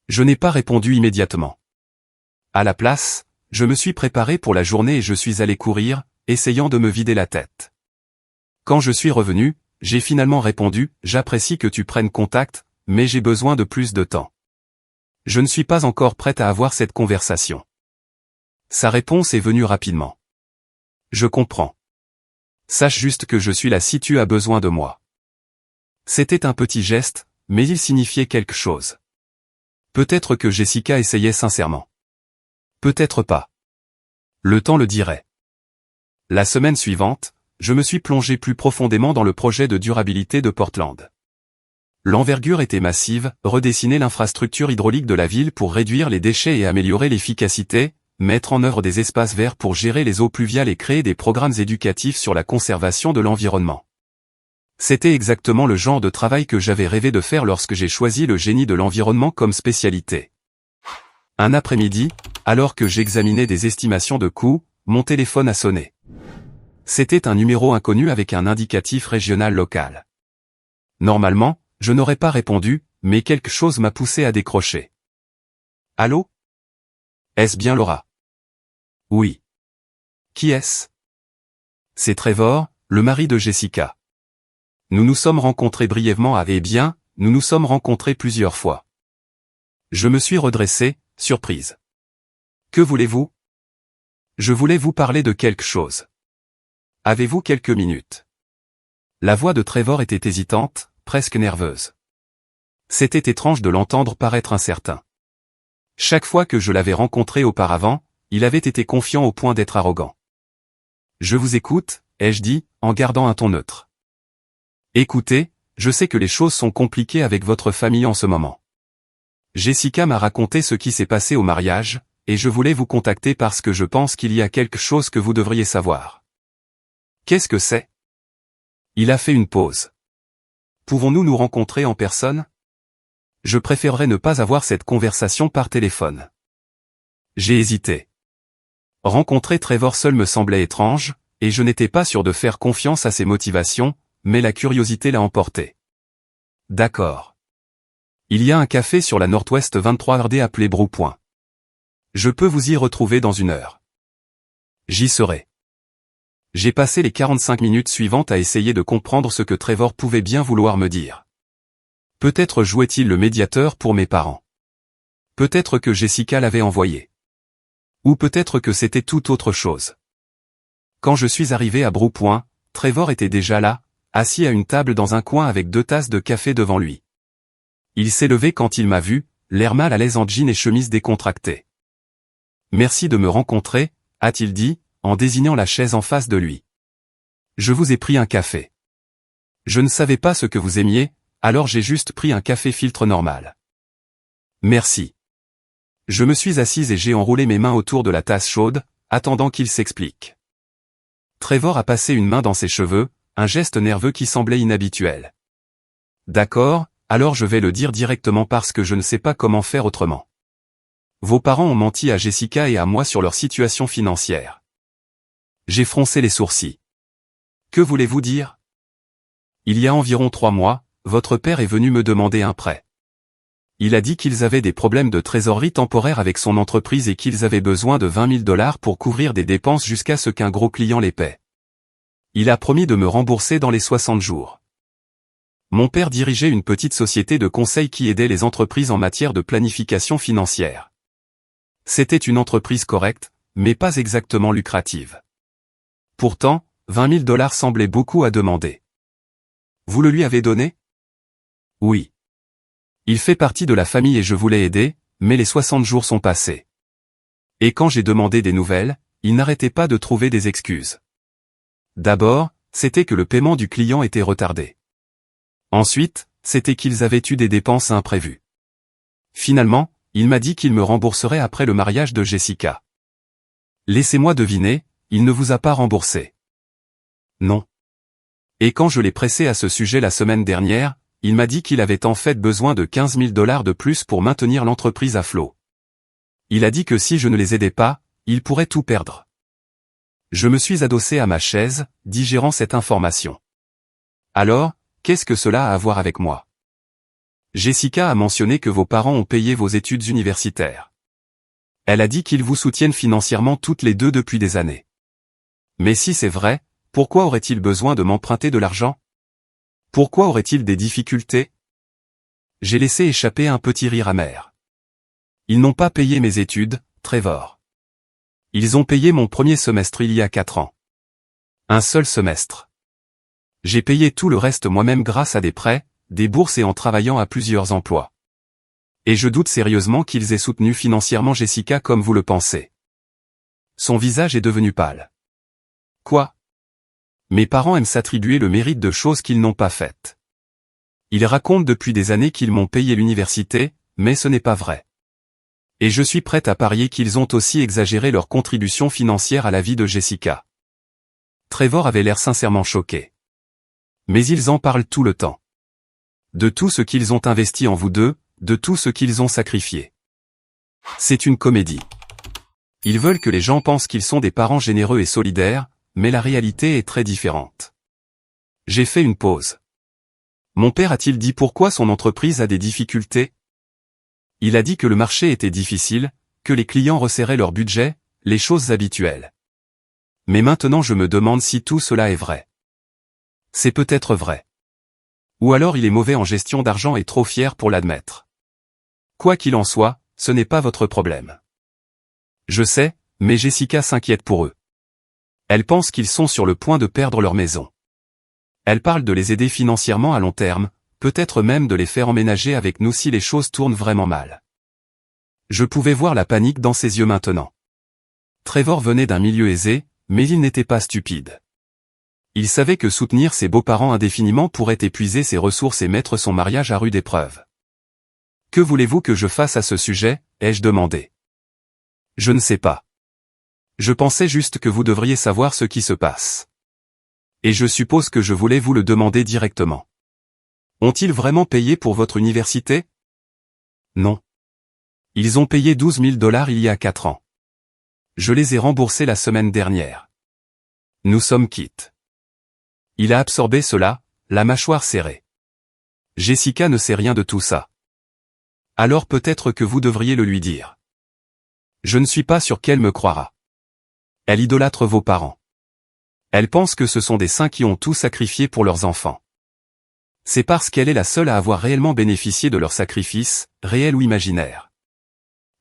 Je n'ai pas répondu immédiatement. À la place, je me suis préparé pour la journée et je suis allé courir, essayant de me vider la tête. Quand je suis revenu, j'ai finalement répondu « J'apprécie que tu prennes contact, mais j'ai besoin de plus de temps. Je ne suis pas encore prête à avoir cette conversation. » Sa réponse est venue rapidement. « Je comprends. Sache juste que je suis là si tu as besoin de moi. » C'était un petit geste, mais il signifiait quelque chose. Peut-être que Jessica essayait sincèrement. Peut-être pas. Le temps le dirait. La semaine suivante, je me suis plongé plus profondément dans le projet de durabilité de Portland. L'envergure était massive, redessiner l'infrastructure hydraulique de la ville pour réduire les déchets et améliorer l'efficacité, mettre en œuvre des espaces verts pour gérer les eaux pluviales et créer des programmes éducatifs sur la conservation de l'environnement. C'était exactement le genre de travail que j'avais rêvé de faire lorsque j'ai choisi le génie de l'environnement comme spécialité. Un après-midi, alors que j'examinais des estimations de coûts, mon téléphone a sonné. C'était un numéro inconnu avec un indicatif régional local. Normalement, je n'aurais pas répondu, mais quelque chose m'a poussé à décrocher. Allô? Est-ce bien Laura? Oui. Qui est-ce? C'est Trevor, le mari de Jessica. Nous nous sommes rencontrés brièvement à... Eh bien, nous nous sommes rencontrés plusieurs fois. Je me suis redressé, surprise. Que voulez-vous? Je voulais vous parler de quelque chose. Avez-vous quelques minutes? La voix de Trevor était hésitante, presque nerveuse. C'était étrange de l'entendre paraître incertain. Chaque fois que je l'avais rencontré auparavant, il avait été confiant au point d'être arrogant. Je vous écoute, ai-je dit, en gardant un ton neutre. Écoutez, je sais que les choses sont compliquées avec votre famille en ce moment. Jessica m'a raconté ce qui s'est passé au mariage, et je voulais vous contacter parce que je pense qu'il y a quelque chose que vous devriez savoir. Qu'est-ce que c'est? Il a fait une pause. Pouvons-nous nous rencontrer en personne? Je préférerais ne pas avoir cette conversation par téléphone. J'ai hésité. Rencontrer Trevor seul me semblait étrange, et je n'étais pas sûr de faire confiance à ses motivations, mais la curiosité l'a emporté. D'accord. Il y a un café sur la Nord-Ouest 23 RD appelé Brou Point. Je peux vous y retrouver dans 1 heure. J'y serai. J'ai passé les 45 minutes suivantes à essayer de comprendre ce que Trevor pouvait bien vouloir me dire. Peut-être jouait-il le médiateur pour mes parents. Peut-être que Jessica l'avait envoyé. Ou peut-être que c'était tout autre chose. Quand je suis arrivé à Brou Point, Trevor était déjà là, assis à une table dans un coin avec 2 tasses de café devant lui. Il s'est levé quand il m'a vu, l'air mal à l'aise en jean et chemise décontractée. « Merci de me rencontrer », a-t-il dit, en désignant la chaise en face de lui. « Je vous ai pris un café. Je ne savais pas ce que vous aimiez, alors j'ai juste pris un café filtre normal. » Merci. Je me suis assise et j'ai enroulé mes mains autour de la tasse chaude, attendant qu'il s'explique. Trevor a passé une main dans ses cheveux, un geste nerveux qui semblait inhabituel. D'accord, alors je vais le dire directement parce que je ne sais pas comment faire autrement. Vos parents ont menti à Jessica et à moi sur leur situation financière. J'ai froncé les sourcils. Que voulez-vous dire? Il y a environ 3 mois, votre père est venu me demander un prêt. Il a dit qu'ils avaient des problèmes de trésorerie temporaire avec son entreprise et qu'ils avaient besoin de 20 000 $ pour couvrir des dépenses jusqu'à ce qu'un gros client les paie. Il a promis de me rembourser dans les 60 jours. Mon père dirigeait une petite société de conseil qui aidait les entreprises en matière de planification financière. C'était une entreprise correcte, mais pas exactement lucrative. Pourtant, 20 000 $ semblait beaucoup à demander. Vous le lui avez donné? Oui. Il fait partie de la famille et je voulais aider, mais les 60 jours sont passés. Et quand j'ai demandé des nouvelles, il n'arrêtait pas de trouver des excuses. D'abord, c'était que le paiement du client était retardé. Ensuite, c'était qu'ils avaient eu des dépenses imprévues. Finalement, il m'a dit qu'il me rembourserait après le mariage de Jessica. Laissez-moi deviner, il ne vous a pas remboursé. Non. Et quand je l'ai pressé à ce sujet la semaine dernière, il m'a dit qu'il avait en fait besoin de 15 000 $ de plus pour maintenir l'entreprise à flot. Il a dit que si je ne les aidais pas, il pourrait tout perdre. Je me suis adossé à ma chaise, digérant cette information. Alors, qu'est-ce que cela a à voir avec moi? Jessica a mentionné que vos parents ont payé vos études universitaires. Elle a dit qu'ils vous soutiennent financièrement toutes les deux depuis des années. Mais si c'est vrai, pourquoi aurait-il besoin de m'emprunter de l'argent? Pourquoi aurait-il des difficultés? J'ai laissé échapper un petit rire amer. Ils n'ont pas payé mes études, Trevor. Ils ont payé mon premier semestre il y a 4 ans. Un seul semestre. J'ai payé tout le reste moi-même grâce à des prêts, des bourses et en travaillant à plusieurs emplois. Et je doute sérieusement qu'ils aient soutenu financièrement Jessica comme vous le pensez. Son visage est devenu pâle. Quoi? Mes parents aiment s'attribuer le mérite de choses qu'ils n'ont pas faites. Ils racontent depuis des années qu'ils m'ont payé l'université, mais ce n'est pas vrai. Et je suis prête à parier qu'ils ont aussi exagéré leur contribution financière à la vie de Jessica. Trevor avait l'air sincèrement choqué. Mais ils en parlent tout le temps. De tout ce qu'ils ont investi en vous deux, de tout ce qu'ils ont sacrifié. C'est une comédie. Ils veulent que les gens pensent qu'ils sont des parents généreux et solidaires, mais la réalité est très différente. J'ai fait une pause. Mon père a-t-il dit pourquoi son entreprise a des difficultés? Il a dit que le marché était difficile, que les clients resserraient leur budget, les choses habituelles. Mais maintenant je me demande si tout cela est vrai. C'est peut-être vrai. Ou alors il est mauvais en gestion d'argent et trop fier pour l'admettre. Quoi qu'il en soit, ce n'est pas votre problème. Je sais, mais Jessica s'inquiète pour eux. Elle pense qu'ils sont sur le point de perdre leur maison. Elle parle de les aider financièrement à long terme, peut-être même de les faire emménager avec nous si les choses tournent vraiment mal. Je pouvais voir la panique dans ses yeux maintenant. Trevor venait d'un milieu aisé, mais il n'était pas stupide. Il savait que soutenir ses beaux-parents indéfiniment pourrait épuiser ses ressources et mettre son mariage à rude épreuve. « Que voulez-vous que je fasse à ce sujet ?» ai-je demandé. « Je ne sais pas. Je pensais juste que vous devriez savoir ce qui se passe. Et je suppose que je voulais vous le demander directement. Ont-ils vraiment payé pour votre université? Non. Ils ont payé 12 000 $ il y a 4 ans. Je les ai remboursés la semaine dernière. Nous sommes quittes. Il a absorbé cela, la mâchoire serrée. Jessica ne sait rien de tout ça. Alors peut-être que vous devriez le lui dire. Je ne suis pas sûr qu'elle me croira. Elle idolâtre vos parents. Elle pense que ce sont des saints qui ont tout sacrifié pour leurs enfants. C'est parce qu'elle est la seule à avoir réellement bénéficié de leur sacrifice, réel ou imaginaire.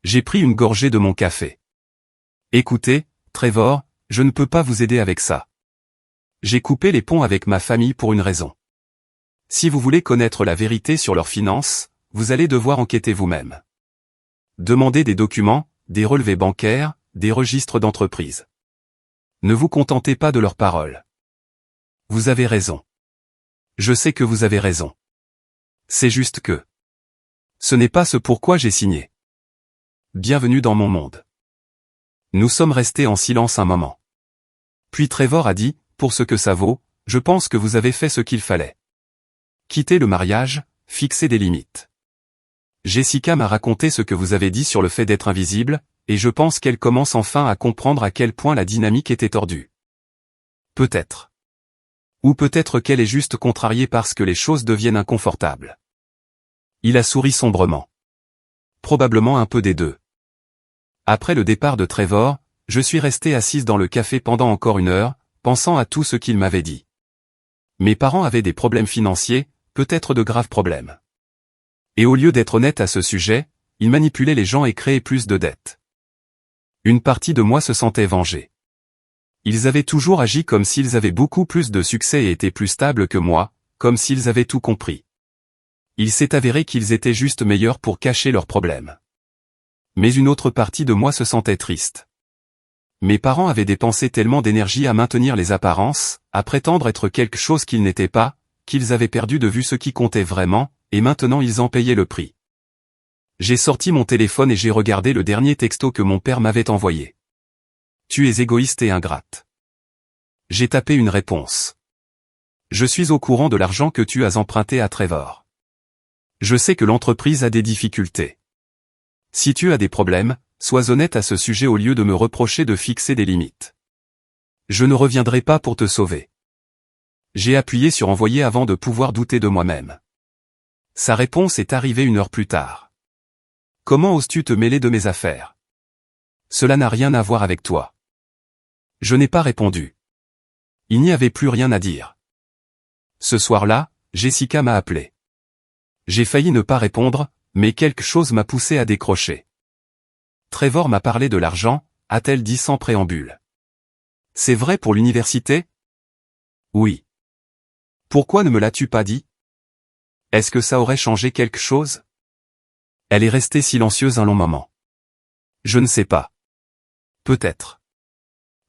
J'ai pris une gorgée de mon café. Écoutez, Trevor, je ne peux pas vous aider avec ça. J'ai coupé les ponts avec ma famille pour une raison. Si vous voulez connaître la vérité sur leurs finances, vous allez devoir enquêter vous-même. Demandez des documents, des relevés bancaires, des registres d'entreprise. Ne vous contentez pas de leurs paroles. Vous avez raison. Je sais que vous avez raison. C'est juste que... ce n'est pas ce pourquoi j'ai signé. Bienvenue dans mon monde. Nous sommes restés en silence un moment. Puis Trevor a dit, pour ce que ça vaut, je pense que vous avez fait ce qu'il fallait. Quitter le mariage, fixer des limites. Jessica m'a raconté ce que vous avez dit sur le fait d'être invisible, et je pense qu'elle commence enfin à comprendre à quel point la dynamique était tordue. Peut-être. Ou peut-être qu'elle est juste contrariée parce que les choses deviennent inconfortables. Il a souri sombrement. Probablement un peu des deux. Après le départ de Trevor, je suis restée assise dans le café pendant encore 1 heure, pensant à tout ce qu'il m'avait dit. Mes parents avaient des problèmes financiers, peut-être de graves problèmes. Et au lieu d'être honnête à ce sujet, ils manipulaient les gens et créaient plus de dettes. Une partie de moi se sentait vengée. Ils avaient toujours agi comme s'ils avaient beaucoup plus de succès et étaient plus stables que moi, comme s'ils avaient tout compris. Il s'est avéré qu'ils étaient juste meilleurs pour cacher leurs problèmes. Mais une autre partie de moi se sentait triste. Mes parents avaient dépensé tellement d'énergie à maintenir les apparences, à prétendre être quelque chose qu'ils n'étaient pas, qu'ils avaient perdu de vue ce qui comptait vraiment, et maintenant ils en payaient le prix. J'ai sorti mon téléphone et j'ai regardé le dernier texto que mon père m'avait envoyé. Tu es égoïste et ingrate. J'ai tapé une réponse. Je suis au courant de l'argent que tu as emprunté à Trevor. Je sais que l'entreprise a des difficultés. Si tu as des problèmes, sois honnête à ce sujet au lieu de me reprocher de fixer des limites. Je ne reviendrai pas pour te sauver. J'ai appuyé sur envoyer avant de pouvoir douter de moi-même. Sa réponse est arrivée 1 heure plus tard. Comment oses-tu te mêler de mes affaires? Cela n'a rien à voir avec toi. Je n'ai pas répondu. Il n'y avait plus rien à dire. Ce soir-là, Jessica m'a appelé. J'ai failli ne pas répondre, mais quelque chose m'a poussé à décrocher. Trevor m'a parlé de l'argent, a-t-elle dit sans préambule. C'est vrai pour l'université? Oui. Pourquoi ne me l'as-tu pas dit? Est-ce que ça aurait changé quelque chose? Elle est restée silencieuse un long moment. Je ne sais pas. Peut-être.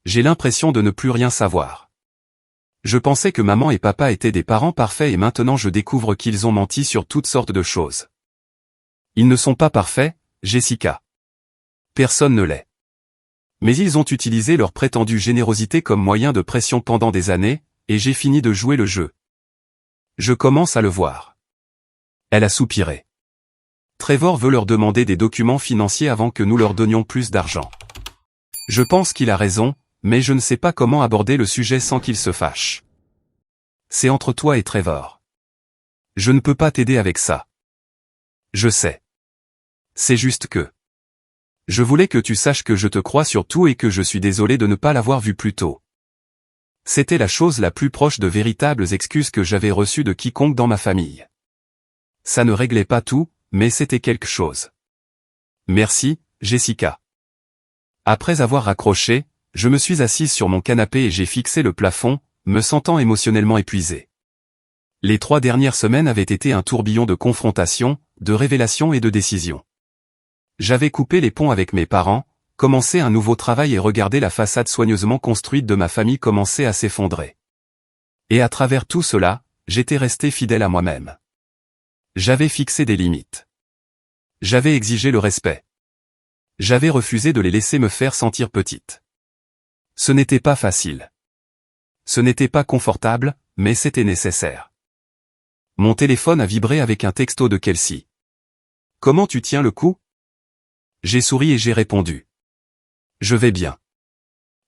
J'ai l'impression de ne plus rien savoir. Je pensais que maman et papa étaient des parents parfaits et maintenant je découvre qu'ils ont menti sur toutes sortes de choses. Ils ne sont pas parfaits, Jessica. Personne ne l'est. Mais ils ont utilisé leur prétendue générosité comme moyen de pression pendant des années, et j'ai fini de jouer le jeu. Je commence à le voir. Elle a soupiré. Trevor veut leur demander des documents financiers avant que nous leur donnions plus d'argent. Je pense qu'il a raison, mais je ne sais pas comment aborder le sujet sans qu'il se fâche. C'est entre toi et Trevor. Je ne peux pas t'aider avec ça. Je sais. C'est juste que... Je voulais que tu saches que je te crois sur tout et que je suis désolé de ne pas l'avoir vu plus tôt. C'était la chose la plus proche de véritables excuses que j'avais reçues de quiconque dans ma famille. Ça ne réglait pas tout, mais c'était quelque chose. Merci, Jessica. Après avoir raccroché, je me suis assise sur mon canapé et j'ai fixé le plafond, me sentant émotionnellement épuisé. Les 3 dernières semaines avaient été un tourbillon de confrontations, de révélations et de décisions. J'avais coupé les ponts avec mes parents, commencé un nouveau travail et regardé la façade soigneusement construite de ma famille commencer à s'effondrer. Et à travers tout cela, j'étais resté fidèle à moi-même. J'avais fixé des limites. J'avais exigé le respect. J'avais refusé de les laisser me faire sentir petite. Ce n'était pas facile. Ce n'était pas confortable, mais c'était nécessaire. Mon téléphone a vibré avec un texto de Kelsey. « Comment tu tiens le coup ?» J'ai souri et j'ai répondu. « Je vais bien.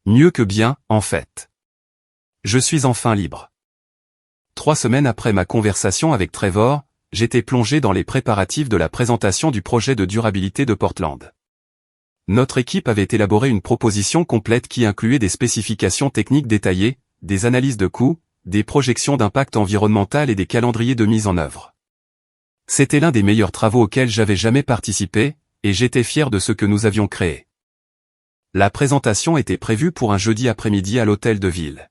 Mieux que bien, en fait. Je suis enfin libre. » 3 semaines après ma conversation avec Trevor, j'étais plongé dans les préparatifs de la présentation du projet de durabilité de Portland. Notre équipe avait élaboré une proposition complète qui incluait des spécifications techniques détaillées, des analyses de coûts, des projections d'impact environnemental et des calendriers de mise en œuvre. C'était l'un des meilleurs travaux auxquels j'avais jamais participé, et j'étais fier de ce que nous avions créé. La présentation était prévue pour un jeudi après-midi à l'hôtel de ville.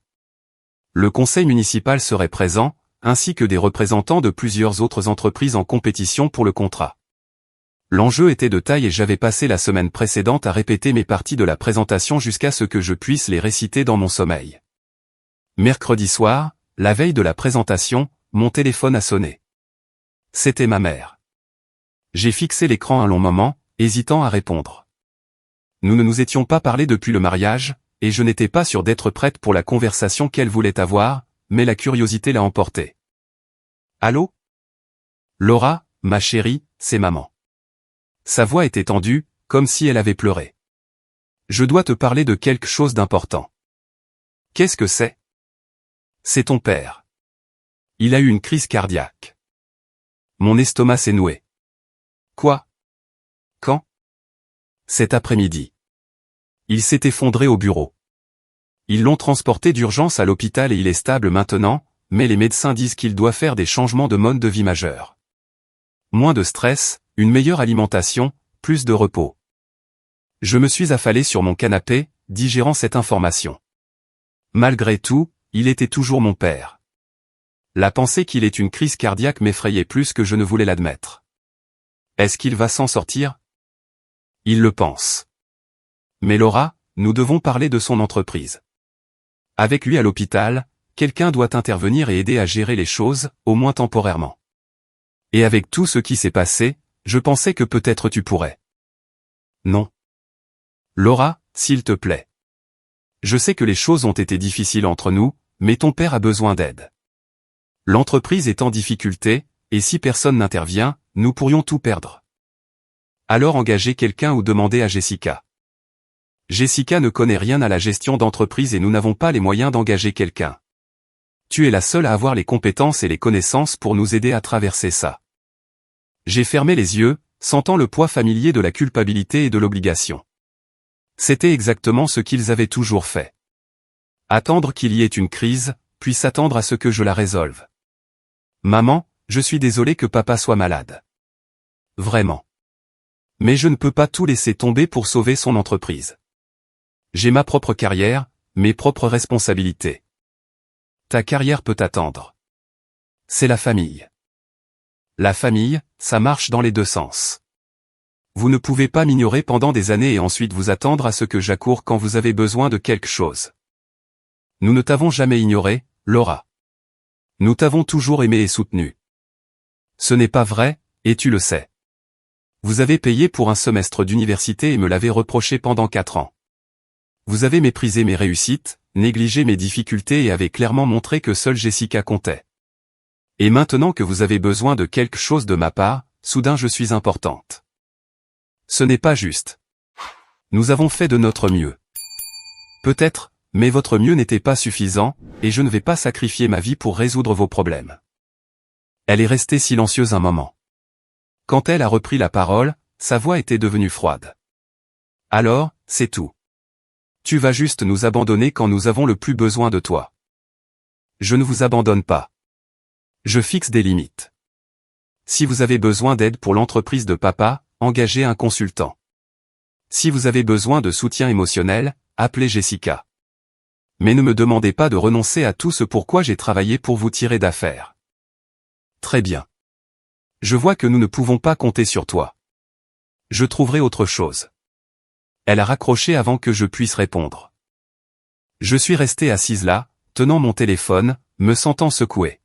Le conseil municipal serait présent, ainsi que des représentants de plusieurs autres entreprises en compétition pour le contrat. L'enjeu était de taille et j'avais passé la semaine précédente à répéter mes parties de la présentation jusqu'à ce que je puisse les réciter dans mon sommeil. Mercredi soir, la veille de la présentation, mon téléphone a sonné. C'était ma mère. J'ai fixé l'écran un long moment, hésitant à répondre. Nous ne nous étions pas parlé depuis le mariage, et je n'étais pas sûr d'être prête pour la conversation qu'elle voulait avoir, mais la curiosité l'a emporté. Allô ? Laura, ma chérie, c'est maman. Sa voix était tendue, comme si elle avait pleuré. Je dois te parler de quelque chose d'important. Qu'est-ce que c'est ? C'est ton père. Il a eu une crise cardiaque. Mon estomac s'est noué. Quoi ? Quand ? Cet après-midi. Il s'est effondré au bureau. Ils l'ont transporté d'urgence à l'hôpital et il est stable maintenant, mais les médecins disent qu'il doit faire des changements de mode de vie majeurs. Moins de stress, une meilleure alimentation, plus de repos. Je me suis affalé sur mon canapé, digérant cette information. Malgré tout, il était toujours mon père. La pensée qu'il ait une crise cardiaque m'effrayait plus que je ne voulais l'admettre. Est-ce qu'il va s'en sortir ? Il le pense. Mais Laura, nous devons parler de son entreprise. Avec lui à l'hôpital, quelqu'un doit intervenir et aider à gérer les choses, au moins temporairement. Et avec tout ce qui s'est passé, je pensais que peut-être tu pourrais. Non. Laura, s'il te plaît. Je sais que les choses ont été difficiles entre nous, mais ton père a besoin d'aide. L'entreprise est en difficulté, et si personne n'intervient, nous pourrions tout perdre. Alors engagez quelqu'un ou demandez à Jessica. Jessica ne connaît rien à la gestion d'entreprise et nous n'avons pas les moyens d'engager quelqu'un. Tu es la seule à avoir les compétences et les connaissances pour nous aider à traverser ça. J'ai fermé les yeux, sentant le poids familier de la culpabilité et de l'obligation. C'était exactement ce qu'ils avaient toujours fait. Attendre qu'il y ait une crise, puis s'attendre à ce que je la résolve. Maman, je suis désolé que papa soit malade. Vraiment. Mais je ne peux pas tout laisser tomber pour sauver son entreprise. J'ai ma propre carrière, mes propres responsabilités. Ta carrière peut attendre. C'est la famille. La famille, ça marche dans les deux sens. Vous ne pouvez pas m'ignorer pendant des années et ensuite vous attendre à ce que j'accoure quand vous avez besoin de quelque chose. Nous ne t'avons jamais ignoré, Laura. Nous t'avons toujours aimé et soutenu. Ce n'est pas vrai, et tu le sais. Vous avez payé pour un semestre d'université et me l'avez reproché pendant 4 ans. Vous avez méprisé mes réussites, négligé mes difficultés et avez clairement montré que seule Jessica comptait. Et maintenant que vous avez besoin de quelque chose de ma part, soudain je suis importante. Ce n'est pas juste. Nous avons fait de notre mieux. Peut-être, mais votre mieux n'était pas suffisant, et je ne vais pas sacrifier ma vie pour résoudre vos problèmes. Elle est restée silencieuse un moment. Quand elle a repris la parole, sa voix était devenue froide. Alors, c'est tout. Tu vas juste nous abandonner quand nous avons le plus besoin de toi. Je ne vous abandonne pas. Je fixe des limites. Si vous avez besoin d'aide pour l'entreprise de papa, engagez un consultant. Si vous avez besoin de soutien émotionnel, appelez Jessica. Mais ne me demandez pas de renoncer à tout ce pourquoi j'ai travaillé pour vous tirer d'affaire. Très bien. Je vois que nous ne pouvons pas compter sur toi. Je trouverai autre chose. Elle a raccroché avant que je puisse répondre. Je suis resté assise là, tenant mon téléphone, me sentant secoué.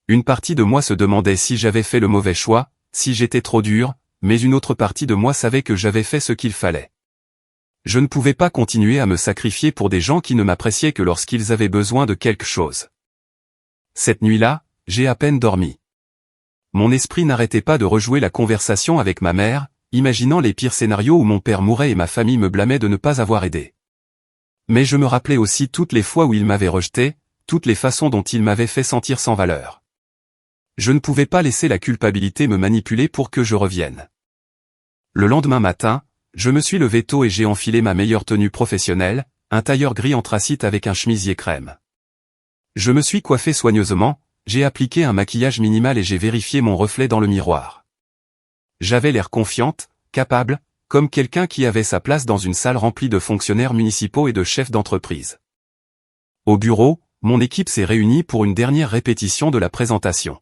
Une partie de moi se demandait si j'avais fait le mauvais choix, si j'étais trop dur, mais une autre partie de moi savait que j'avais fait ce qu'il fallait. Je ne pouvais pas continuer à me sacrifier pour des gens qui ne m'appréciaient que lorsqu'ils avaient besoin de quelque chose. Cette nuit-là, j'ai à peine dormi. Mon esprit n'arrêtait pas de rejouer la conversation avec ma mère, imaginant les pires scénarios où mon père mourait et ma famille me blâmait de ne pas avoir aidé. Mais je me rappelais aussi toutes les fois où il m'avait rejeté, toutes les façons dont il m'avait fait sentir sans valeur. Je ne pouvais pas laisser la culpabilité me manipuler pour que je revienne. Le lendemain matin, je me suis levé tôt et j'ai enfilé ma meilleure tenue professionnelle, un tailleur gris anthracite avec un chemisier crème. Je me suis coiffé soigneusement, j'ai appliqué un maquillage minimal et j'ai vérifié mon reflet dans le miroir. J'avais l'air confiante, capable, comme quelqu'un qui avait sa place dans une salle remplie de fonctionnaires municipaux et de chefs d'entreprise. Au bureau, mon équipe s'est réunie pour une dernière répétition de la présentation.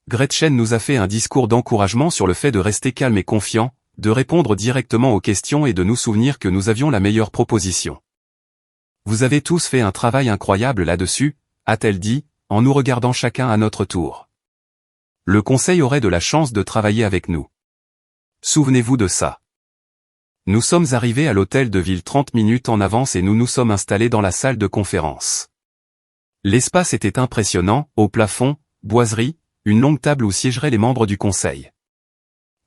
Gretchen nous a fait un discours d'encouragement sur le fait de rester calme et confiant, de répondre directement aux questions et de nous souvenir que nous avions la meilleure proposition. Vous avez tous fait un travail incroyable là-dessus, a-t-elle dit, en nous regardant chacun à notre tour. Le conseil aurait de la chance de travailler avec nous. Souvenez-vous de ça. Nous sommes arrivés à l'hôtel de ville 30 minutes en avance et nous nous sommes installés dans la salle de conférence. L'espace était impressionnant, au plafond, boiserie, une longue table où siégeraient les membres du conseil.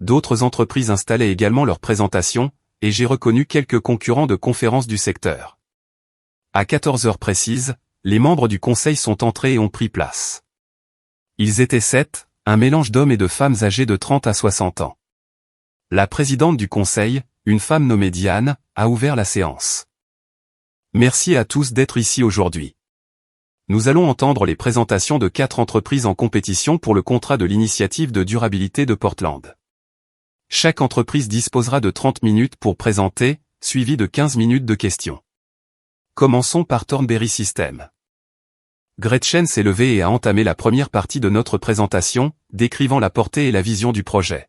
D'autres entreprises installaient également leurs présentations, et j'ai reconnu quelques concurrents de conférences du secteur. À 14 heures précises, les membres du conseil sont entrés et ont pris place. Ils étaient 7, un mélange d'hommes et de femmes âgés de 30 à 60 ans. La présidente du conseil, une femme nommée Diane, a ouvert la séance. Merci à tous d'être ici aujourd'hui. Nous allons entendre les présentations de 4 entreprises en compétition pour le contrat de l'initiative de durabilité de Portland. Chaque entreprise disposera de 30 minutes pour présenter, suivi de 15 minutes de questions. Commençons par Thornberry System. Gretchen s'est levée et a entamé la première partie de notre présentation, décrivant la portée et la vision du projet.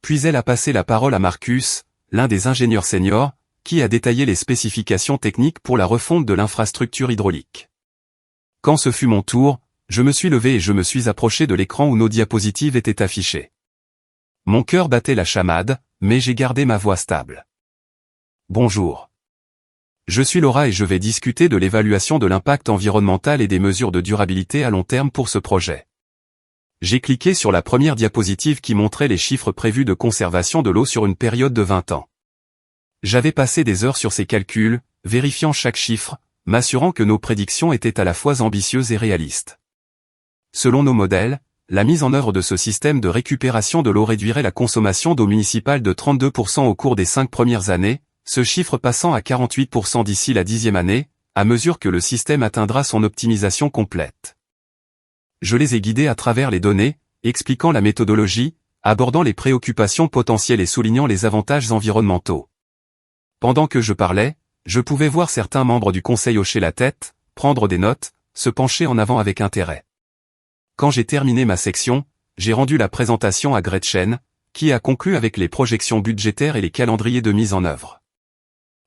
Puis elle a passé la parole à Marcus, l'un des ingénieurs seniors, qui a détaillé les spécifications techniques pour la refonte de l'infrastructure hydraulique. Quand ce fut mon tour, je me suis levé et je me suis approché de l'écran où nos diapositives étaient affichées. Mon cœur battait la chamade, mais j'ai gardé ma voix stable. Bonjour. Je suis Laura et je vais discuter de l'évaluation de l'impact environnemental et des mesures de durabilité à long terme pour ce projet. J'ai cliqué sur la première diapositive qui montrait les chiffres prévus de conservation de l'eau sur une période de 20 ans. J'avais passé des heures sur ces calculs, vérifiant chaque chiffre, m'assurant que nos prédictions étaient à la fois ambitieuses et réalistes. Selon nos modèles, la mise en œuvre de ce système de récupération de l'eau réduirait la consommation d'eau municipale de 32% au cours des 5 premières années, ce chiffre passant à 48% d'ici la 10e année, à mesure que le système atteindra son optimisation complète. Je les ai guidés à travers les données, expliquant la méthodologie, abordant les préoccupations potentielles et soulignant les avantages environnementaux. Pendant que je parlais, je pouvais voir certains membres du conseil hocher la tête, prendre des notes, se pencher en avant avec intérêt. Quand j'ai terminé ma section, j'ai rendu la présentation à Gretchen, qui a conclu avec les projections budgétaires et les calendriers de mise en œuvre.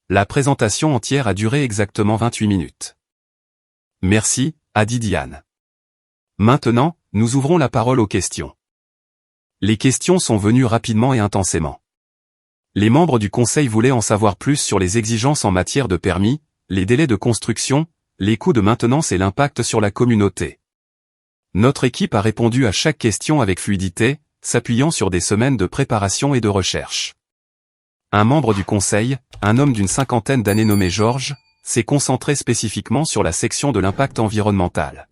La présentation entière a duré exactement 28 minutes. Merci, a dit Diane. Maintenant, nous ouvrons la parole aux questions. Les questions sont venues rapidement et intensément. Les membres du conseil voulaient en savoir plus sur les exigences en matière de permis, les délais de construction, les coûts de maintenance et l'impact sur la communauté. Notre équipe a répondu à chaque question avec fluidité, s'appuyant sur des semaines de préparation et de recherche. Un membre du conseil, un homme d'une cinquantaine d'années nommé Georges, s'est concentré spécifiquement sur la section de l'impact environnemental.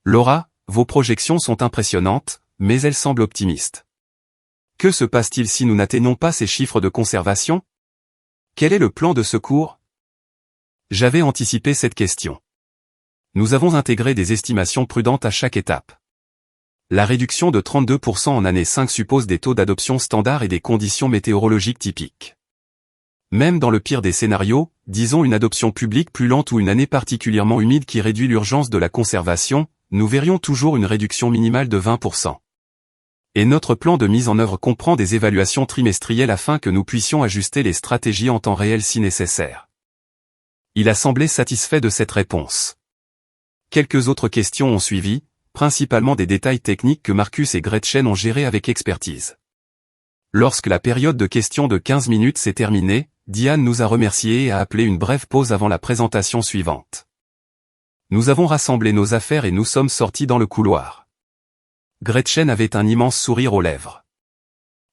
Laura, vos projections sont impressionnantes, mais elles semblent optimistes. Que se passe-t-il si nous n'atteignons pas ces chiffres de conservation? Quel est le plan de secours? J'avais anticipé cette question. Nous avons intégré des estimations prudentes à chaque étape. La réduction de 32% en année 5 suppose des taux d'adoption standards et des conditions météorologiques typiques. Même dans le pire des scénarios, disons une adoption publique plus lente ou une année particulièrement humide qui réduit l'urgence de la conservation, nous verrions toujours une réduction minimale de 20%. Et notre plan de mise en œuvre comprend des évaluations trimestrielles afin que nous puissions ajuster les stratégies en temps réel si nécessaire. Il a semblé satisfait de cette réponse. Quelques autres questions ont suivi, principalement des détails techniques que Marcus et Gretchen ont gérés avec expertise. Lorsque la période de questions de 15 minutes s'est terminée, Diane nous a remerciés et a appelé une brève pause avant la présentation suivante. Nous avons rassemblé nos affaires et nous sommes sortis dans le couloir. Gretchen avait un immense sourire aux lèvres.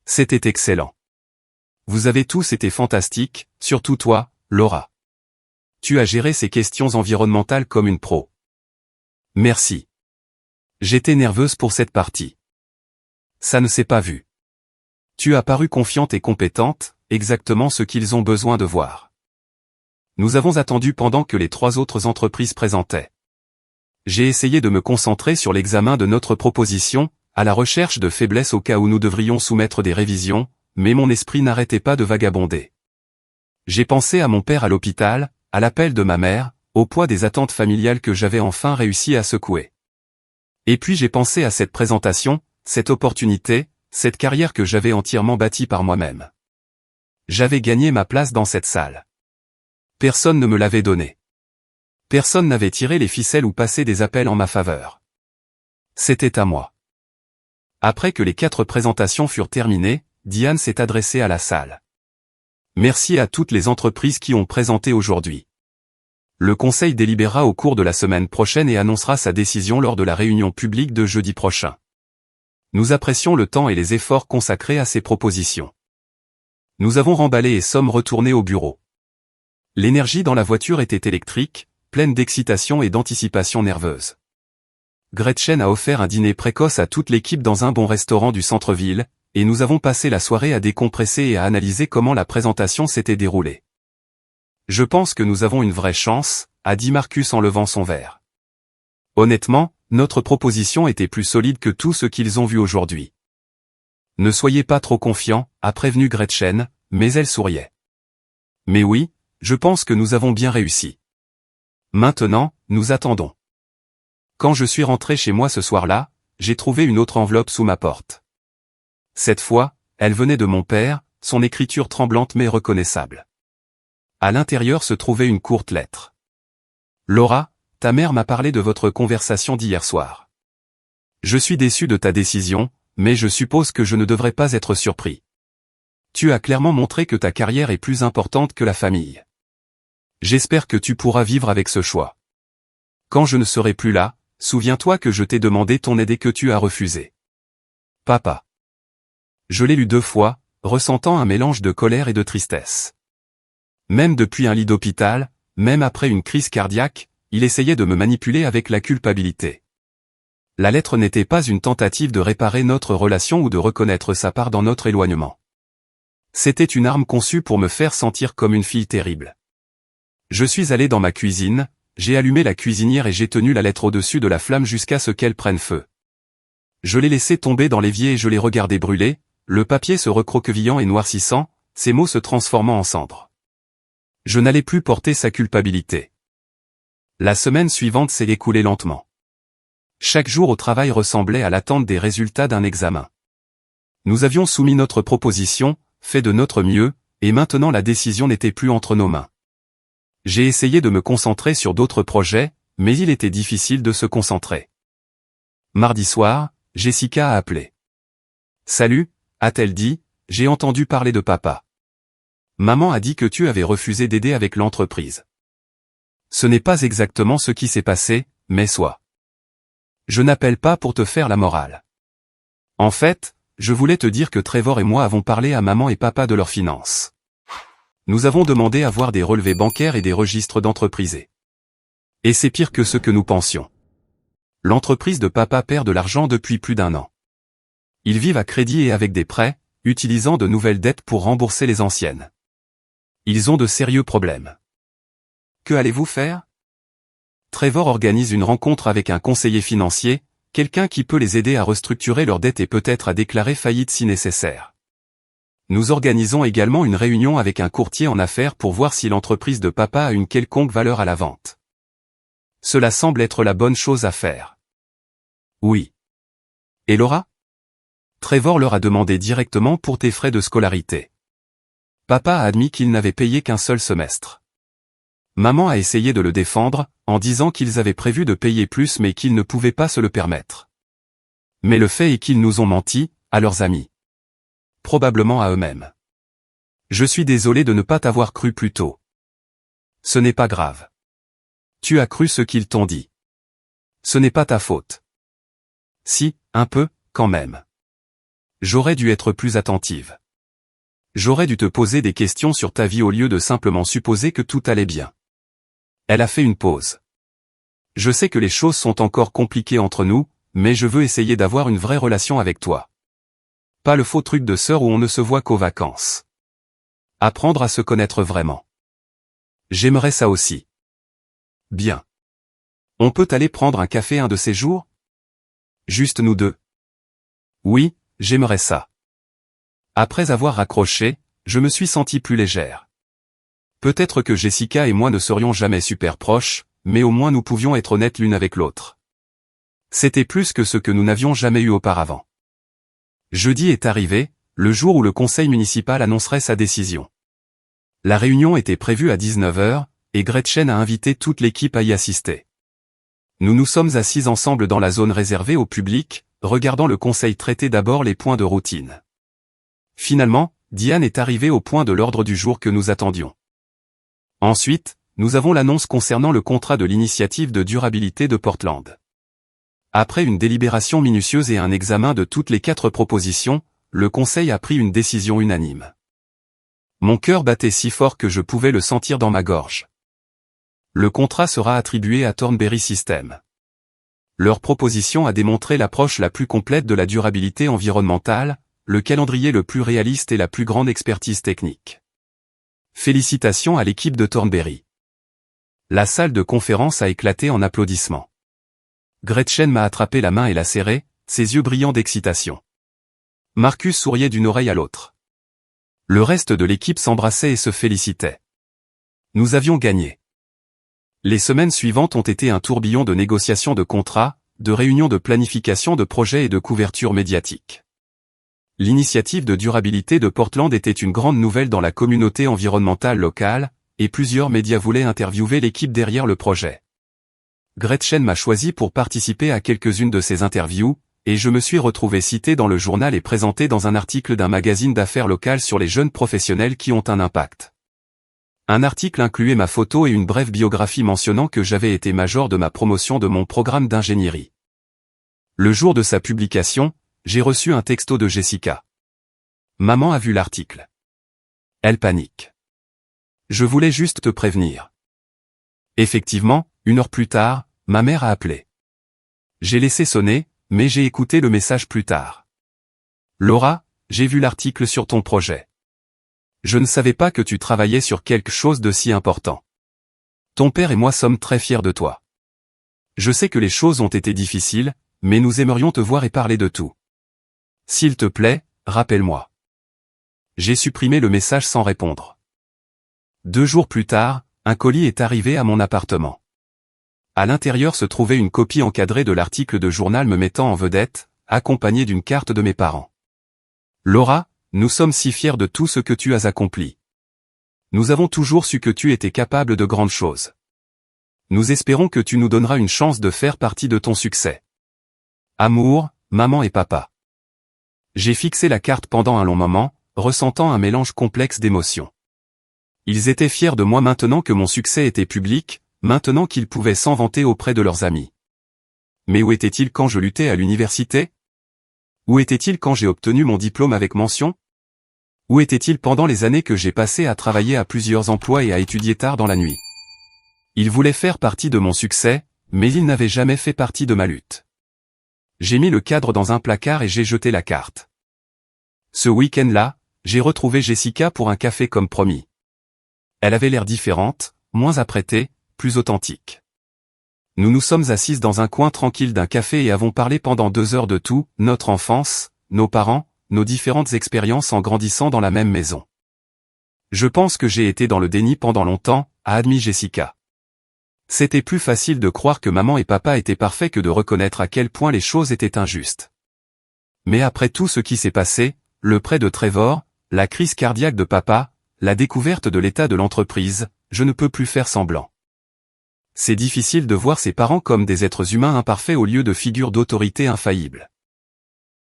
C'était excellent. Vous avez tous été fantastiques, surtout toi, Laura. Tu as géré ces questions environnementales comme une pro. Merci. J'étais nerveuse pour cette partie. Ça ne s'est pas vu. Tu as paru confiante et compétente, exactement ce qu'ils ont besoin de voir. Nous avons attendu pendant que les 3 autres entreprises présentaient. J'ai essayé de me concentrer sur l'examen de notre proposition, à la recherche de faiblesses au cas où nous devrions soumettre des révisions, mais mon esprit n'arrêtait pas de vagabonder. J'ai pensé à mon père à l'hôpital, à l'appel de ma mère, au poids des attentes familiales que j'avais enfin réussi à secouer. Et puis j'ai pensé à cette présentation, cette opportunité, cette carrière que j'avais entièrement bâtie par moi-même. J'avais gagné ma place dans cette salle. Personne ne me l'avait donnée. Personne n'avait tiré les ficelles ou passé des appels en ma faveur. C'était à moi. Après que les 4 présentations furent terminées, Diane s'est adressée à la salle. Merci à toutes les entreprises qui ont présenté aujourd'hui. Le conseil délibérera au cours de la semaine prochaine et annoncera sa décision lors de la réunion publique de jeudi prochain. Nous apprécions le temps et les efforts consacrés à ces propositions. Nous avons remballé et sommes retournés au bureau. L'énergie dans la voiture était électrique, pleine d'excitation et d'anticipation nerveuse. Gretchen a offert un dîner précoce à toute l'équipe dans un bon restaurant du centre-ville, et nous avons passé la soirée à décompresser et à analyser comment la présentation s'était déroulée. Je pense que nous avons une vraie chance, a dit Marcus en levant son verre. Honnêtement, notre proposition était plus solide que tout ce qu'ils ont vu aujourd'hui. Ne soyez pas trop confiants, a prévenu Gretchen, mais elle souriait. Mais oui, je pense que nous avons bien réussi. Maintenant, nous attendons. Quand je suis rentré chez moi ce soir-là, j'ai trouvé une autre enveloppe sous ma porte. Cette fois, elle venait de mon père, son écriture tremblante mais reconnaissable. À l'intérieur se trouvait une courte lettre. Laura, ta mère m'a parlé de votre conversation d'hier soir. Je suis déçu de ta décision, mais je suppose que je ne devrais pas être surpris. Tu as clairement montré que ta carrière est plus importante que la famille. J'espère que tu pourras vivre avec ce choix. Quand je ne serai plus là, souviens-toi que je t'ai demandé ton aide et que tu as refusé. Papa. Je l'ai lu 2 fois, ressentant un mélange de colère et de tristesse. Même depuis un lit d'hôpital, même après une crise cardiaque, il essayait de me manipuler avec la culpabilité. La lettre n'était pas une tentative de réparer notre relation ou de reconnaître sa part dans notre éloignement. C'était une arme conçue pour me faire sentir comme une fille terrible. Je suis allé dans ma cuisine, j'ai allumé la cuisinière et j'ai tenu la lettre au-dessus de la flamme jusqu'à ce qu'elle prenne feu. Je l'ai laissée tomber dans l'évier et je l'ai regardée brûler, le papier se recroquevillant et noircissant, ses mots se transformant en cendres. Je n'allais plus porter sa culpabilité. La semaine suivante s'est écoulée lentement. Chaque jour au travail ressemblait à l'attente des résultats d'un examen. Nous avions soumis notre proposition, fait de notre mieux, et maintenant la décision n'était plus entre nos mains. J'ai essayé de me concentrer sur d'autres projets, mais il était difficile de se concentrer. Mardi soir, Jessica a appelé. « Salut », a-t-elle dit, « j'ai entendu parler de papa. Maman a dit que tu avais refusé d'aider avec l'entreprise. Ce n'est pas exactement ce qui s'est passé, mais soit. Je n'appelle pas pour te faire la morale. En fait, je voulais te dire que Trevor et moi avons parlé à maman et papa de leurs finances. Nous avons demandé à voir des relevés bancaires et des registres d'entreprise. Et c'est pire que ce que nous pensions. L'entreprise de papa perd de l'argent depuis plus d'1 an. Ils vivent à crédit et avec des prêts, utilisant de nouvelles dettes pour rembourser les anciennes. Ils ont de sérieux problèmes. Que allez-vous faire? Trevor organise une rencontre avec un conseiller financier, quelqu'un qui peut les aider à restructurer leurs dettes et peut-être à déclarer faillite si nécessaire. Nous organisons également une réunion avec un courtier en affaires pour voir si l'entreprise de papa a une quelconque valeur à la vente. Cela semble être la bonne chose à faire. Oui. Et Laura? Trevor leur a demandé directement pour tes frais de scolarité. Papa a admis qu'il n'avait payé qu'un seul semestre. Maman a essayé de le défendre, en disant qu'ils avaient prévu de payer plus mais qu'ils ne pouvaient pas se le permettre. Mais le fait est qu'ils nous ont menti, à leurs amis. Probablement à eux-mêmes. Je suis désolé de ne pas t'avoir cru plus tôt. Ce n'est pas grave. Tu as cru ce qu'ils t'ont dit. Ce n'est pas ta faute. Si, un peu, quand même. J'aurais dû être plus attentive. J'aurais dû te poser des questions sur ta vie au lieu de simplement supposer que tout allait bien. Elle a fait une pause. Je sais que les choses sont encore compliquées entre nous, mais je veux essayer d'avoir une vraie relation avec toi. Pas le faux truc de sœur où on ne se voit qu'aux vacances. Apprendre à se connaître vraiment. J'aimerais ça aussi. Bien. On peut aller prendre un café un de ces jours? Juste nous deux. Oui, j'aimerais ça. Après avoir raccroché, je me suis sentie plus légère. Peut-être que Jessica et moi ne serions jamais super proches, mais au moins nous pouvions être honnêtes l'une avec l'autre. C'était plus que ce que nous n'avions jamais eu auparavant. Jeudi est arrivé, le jour où le conseil municipal annoncerait sa décision. La réunion était prévue à 19 h, et Gretchen a invité toute l'équipe à y assister. Nous nous sommes assis ensemble dans la zone réservée au public, regardant le conseil traiter d'abord les points de routine. Finalement, Diane est arrivée au point de l'ordre du jour que nous attendions. Ensuite, nous avons l'annonce concernant le contrat de l'initiative de durabilité de Portland. Après une délibération minutieuse et un examen de toutes les 4 propositions, le conseil a pris une décision unanime. Mon cœur battait si fort que je pouvais le sentir dans ma gorge. Le contrat sera attribué à Thornberry System. Leur proposition a démontré l'approche la plus complète de la durabilité environnementale, le calendrier le plus réaliste et la plus grande expertise technique. Félicitations à l'équipe de Thornberry. La salle de conférence a éclaté en applaudissements. Gretchen m'a attrapé la main et l'a serrée, ses yeux brillants d'excitation. Marcus souriait d'une oreille à l'autre. Le reste de l'équipe s'embrassait et se félicitait. Nous avions gagné. Les semaines suivantes ont été un tourbillon de négociations de contrats, de réunions de planification de projets et de couverture médiatique. L'initiative de durabilité de Portland était une grande nouvelle dans la communauté environnementale locale, et plusieurs médias voulaient interviewer l'équipe derrière le projet. Gretchen m'a choisi pour participer à quelques-unes de ces interviews, et je me suis retrouvé cité dans le journal et présenté dans un article d'un magazine d'affaires local sur les jeunes professionnels qui ont un impact. Un article incluait ma photo et une brève biographie mentionnant que j'avais été major de ma promotion de mon programme d'ingénierie. Le jour de sa publication, j'ai reçu un texto de Jessica. Maman a vu l'article. Elle panique. Je voulais juste te prévenir. Effectivement, 1 heure plus tard, ma mère a appelé. J'ai laissé sonner, mais j'ai écouté le message plus tard. Laura, j'ai vu l'article sur ton projet. Je ne savais pas que tu travaillais sur quelque chose de si important. Ton père et moi sommes très fiers de toi. Je sais que les choses ont été difficiles, mais nous aimerions te voir et parler de tout. S'il te plaît, rappelle-moi. J'ai supprimé le message sans répondre. 2 jours plus tard, un colis est arrivé à mon appartement. À l'intérieur se trouvait une copie encadrée de l'article de journal me mettant en vedette, accompagnée d'une carte de mes parents. Laura, nous sommes si fiers de tout ce que tu as accompli. Nous avons toujours su que tu étais capable de grandes choses. Nous espérons que tu nous donneras une chance de faire partie de ton succès. Amour, maman et papa. J'ai fixé la carte pendant un long moment, ressentant un mélange complexe d'émotions. Ils étaient fiers de moi maintenant que mon succès était public, maintenant qu'ils pouvaient s'en vanter auprès de leurs amis. Mais où était-il quand je luttais à l'université? Où était-il quand j'ai obtenu mon diplôme avec mention? Où était-il pendant les années que j'ai passées à travailler à plusieurs emplois et à étudier tard dans la nuit? Il voulait faire partie de mon succès, mais il n'avait jamais fait partie de ma lutte. J'ai mis le cadre dans un placard et j'ai jeté la carte. Ce week-end-là, j'ai retrouvé Jessica pour un café comme promis. Elle avait l'air différente, moins apprêtée, plus authentique. Nous nous sommes assises dans un coin tranquille d'un café et avons parlé pendant 2 heures de tout, notre enfance, nos parents, nos différentes expériences en grandissant dans la même maison. Je pense que j'ai été dans le déni pendant longtemps, a admis Jessica. C'était plus facile de croire que maman et papa étaient parfaits que de reconnaître à quel point les choses étaient injustes. Mais après tout ce qui s'est passé, le prêt de Trevor, la crise cardiaque de papa, la découverte de l'état de l'entreprise, je ne peux plus faire semblant. C'est difficile de voir ses parents comme des êtres humains imparfaits au lieu de figures d'autorité infaillibles.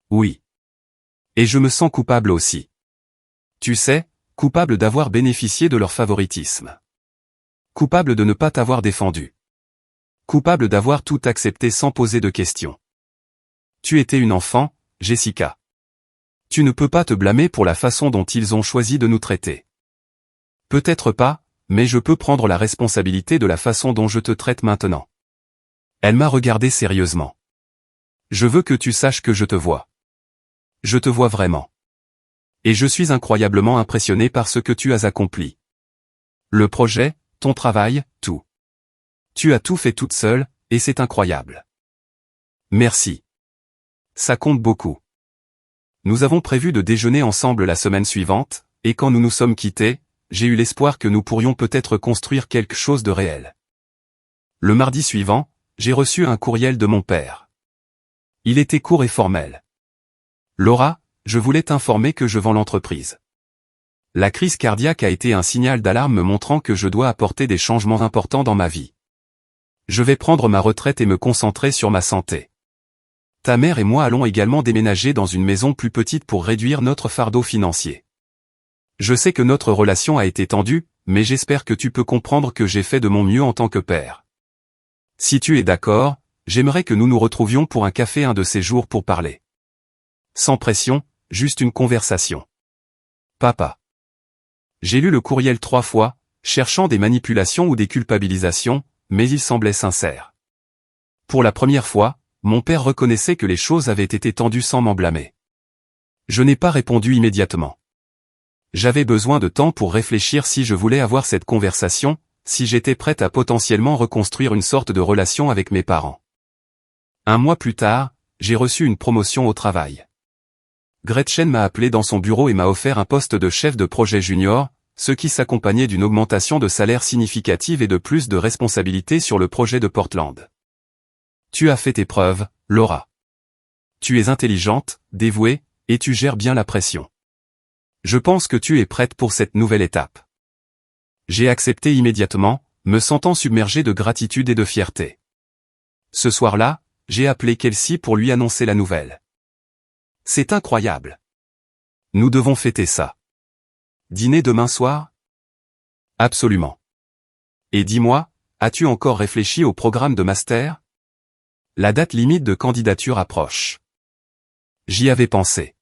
Oui. Et je me sens coupable aussi. Tu sais, coupable d'avoir bénéficié de leur favoritisme. Coupable de ne pas t'avoir défendu. Coupable d'avoir tout accepté sans poser de questions. Tu étais une enfant, Jessica. Tu ne peux pas te blâmer pour la façon dont ils ont choisi de nous traiter. Peut-être pas, mais je peux prendre la responsabilité de la façon dont je te traite maintenant. Elle m'a regardé sérieusement. Je veux que tu saches que je te vois. Je te vois vraiment. Et je suis incroyablement impressionné par ce que tu as accompli. Le projet, ton travail, tout. Tu as tout fait toute seule, et c'est incroyable. Merci. Ça compte beaucoup. Nous avons prévu de déjeuner ensemble la semaine suivante, et quand nous nous sommes quittés, j'ai eu l'espoir que nous pourrions peut-être construire quelque chose de réel. Le mardi suivant, j'ai reçu un courriel de mon père. Il était court et formel. Laura, je voulais t'informer que je vends l'entreprise. La crise cardiaque a été un signal d'alarme me montrant que je dois apporter des changements importants dans ma vie. Je vais prendre ma retraite et me concentrer sur ma santé. Ta mère et moi allons également déménager dans une maison plus petite pour réduire notre fardeau financier. Je sais que notre relation a été tendue, mais j'espère que tu peux comprendre que j'ai fait de mon mieux en tant que père. Si tu es d'accord, j'aimerais que nous nous retrouvions pour un café un de ces jours pour parler. Sans pression, juste une conversation. Papa. J'ai lu le courriel 3 fois, cherchant des manipulations ou des culpabilisations, mais il semblait sincère. Pour la première fois, mon père reconnaissait que les choses avaient été tendues sans m'en blâmer. Je n'ai pas répondu immédiatement. J'avais besoin de temps pour réfléchir si je voulais avoir cette conversation, si j'étais prête à potentiellement reconstruire une sorte de relation avec mes parents. 1 mois plus tard, j'ai reçu une promotion au travail. Gretchen m'a appelé dans son bureau et m'a offert un poste de chef de projet junior, ce qui s'accompagnait d'une augmentation de salaire significative et de plus de responsabilités sur le projet de Portland. Tu as fait tes preuves, Laura. Tu es intelligente, dévouée, et tu gères bien la pression. Je pense que tu es prête pour cette nouvelle étape. J'ai accepté immédiatement, me sentant submergé de gratitude et de fierté. Ce soir-là, j'ai appelé Kelsey pour lui annoncer la nouvelle. C'est incroyable. Nous devons fêter ça. Dîner demain soir? Absolument. Et dis-moi, as-tu encore réfléchi au programme de master? La date limite de candidature approche. J'y avais pensé.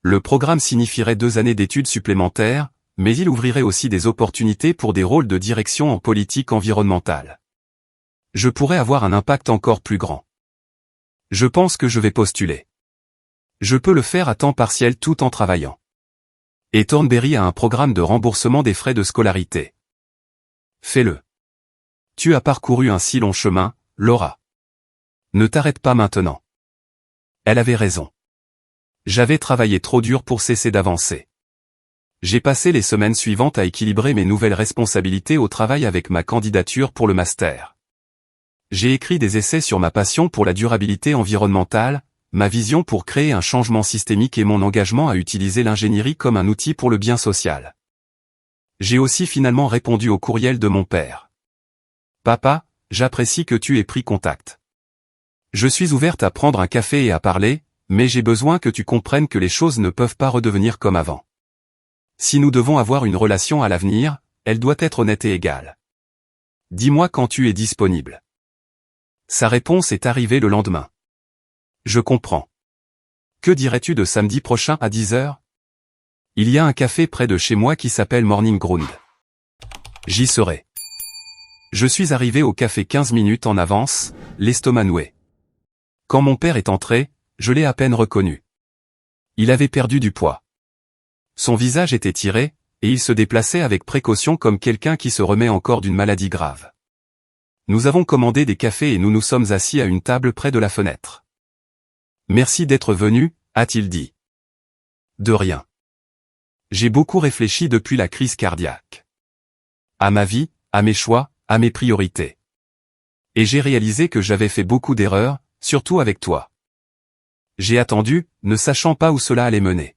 Le programme signifierait 2 années d'études supplémentaires, mais il ouvrirait aussi des opportunités pour des rôles de direction en politique environnementale. Je pourrais avoir un impact encore plus grand. Je pense que je vais postuler. Je peux le faire à temps partiel tout en travaillant. Et Thornberry a un programme de remboursement des frais de scolarité. Fais-le. Tu as parcouru un si long chemin, Laura. Ne t'arrête pas maintenant. Elle avait raison. J'avais travaillé trop dur pour cesser d'avancer. J'ai passé les semaines suivantes à équilibrer mes nouvelles responsabilités au travail avec ma candidature pour le master. J'ai écrit des essais sur ma passion pour la durabilité environnementale, ma vision pour créer un changement systémique et mon engagement à utiliser l'ingénierie comme un outil pour le bien social. J'ai aussi finalement répondu au courriel de mon père. Papa, j'apprécie que tu aies pris contact. Je suis ouverte à prendre un café et à parler, mais j'ai besoin que tu comprennes que les choses ne peuvent pas redevenir comme avant. Si nous devons avoir une relation à l'avenir, elle doit être honnête et égale. Dis-moi quand tu es disponible. Sa réponse est arrivée le lendemain. Je comprends. Que dirais-tu de samedi prochain à 10 heures? Il y a un café près de chez moi qui s'appelle Morning Ground. J'y serai. Je suis arrivé au café 15 minutes en avance, l'estomac noué. Quand mon père est entré, je l'ai à peine reconnu. Il avait perdu du poids. Son visage était tiré, et il se déplaçait avec précaution comme quelqu'un qui se remet encore d'une maladie grave. Nous avons commandé des cafés et nous nous sommes assis à une table près de la fenêtre. Merci d'être venu, a-t-il dit. De rien. J'ai beaucoup réfléchi depuis la crise cardiaque. À ma vie, à mes choix, à mes priorités. Et j'ai réalisé que j'avais fait beaucoup d'erreurs, surtout avec toi. J'ai attendu, ne sachant pas où cela allait mener.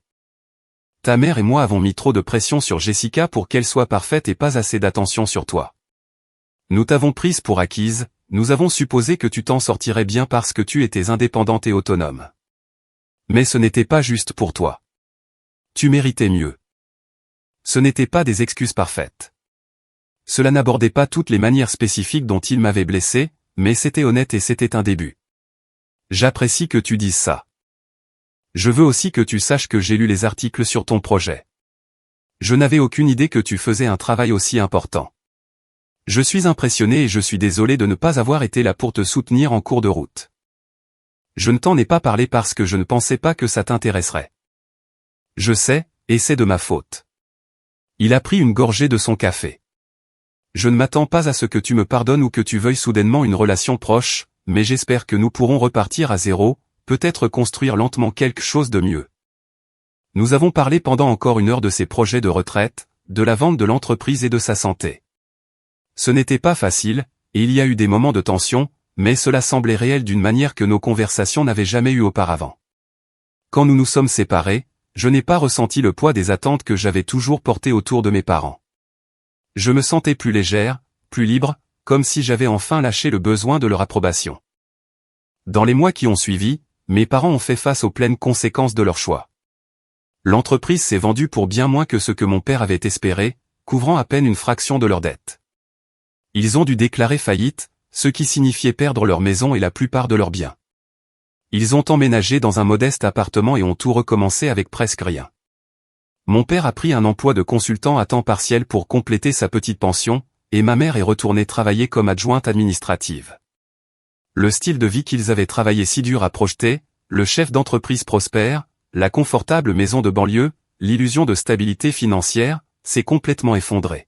Ta mère et moi avons mis trop de pression sur Jessica pour qu'elle soit parfaite et pas assez d'attention sur toi. Nous t'avons prise pour acquise, nous avons supposé que tu t'en sortirais bien parce que tu étais indépendante et autonome. Mais ce n'était pas juste pour toi. Tu méritais mieux. Ce n'étaient pas des excuses parfaites. Cela n'abordait pas toutes les manières spécifiques dont il m'avait blessé, mais c'était honnête et c'était un début. J'apprécie que tu dises ça. Je veux aussi que tu saches que j'ai lu les articles sur ton projet. Je n'avais aucune idée que tu faisais un travail aussi important. Je suis impressionné et je suis désolé de ne pas avoir été là pour te soutenir en cours de route. Je ne t'en ai pas parlé parce que je ne pensais pas que ça t'intéresserait. Je sais, et c'est de ma faute. Il a pris une gorgée de son café. Je ne m'attends pas à ce que tu me pardonnes ou que tu veuilles soudainement une relation proche, mais j'espère que nous pourrons repartir à zéro, peut-être construire lentement quelque chose de mieux. Nous avons parlé pendant encore une heure de ses projets de retraite, de la vente de l'entreprise et de sa santé. Ce n'était pas facile, et il y a eu des moments de tension, mais cela semblait réel d'une manière que nos conversations n'avaient jamais eu auparavant. Quand nous nous sommes séparés, je n'ai pas ressenti le poids des attentes que j'avais toujours portées autour de mes parents. Je me sentais plus légère, plus libre, comme si j'avais enfin lâché le besoin de leur approbation. Dans les mois qui ont suivi, mes parents ont fait face aux pleines conséquences de leur choix. L'entreprise s'est vendue pour bien moins que ce que mon père avait espéré, couvrant à peine une fraction de leurs dettes. Ils ont dû déclarer faillite, ce qui signifiait perdre leur maison et la plupart de leurs biens. Ils ont emménagé dans un modeste appartement et ont tout recommencé avec presque rien. Mon père a pris un emploi de consultant à temps partiel pour compléter sa petite pension, et ma mère est retournée travailler comme adjointe administrative. Le style de vie qu'ils avaient travaillé si dur à projeter, le chef d'entreprise prospère, la confortable maison de banlieue, l'illusion de stabilité financière, s'est complètement effondré.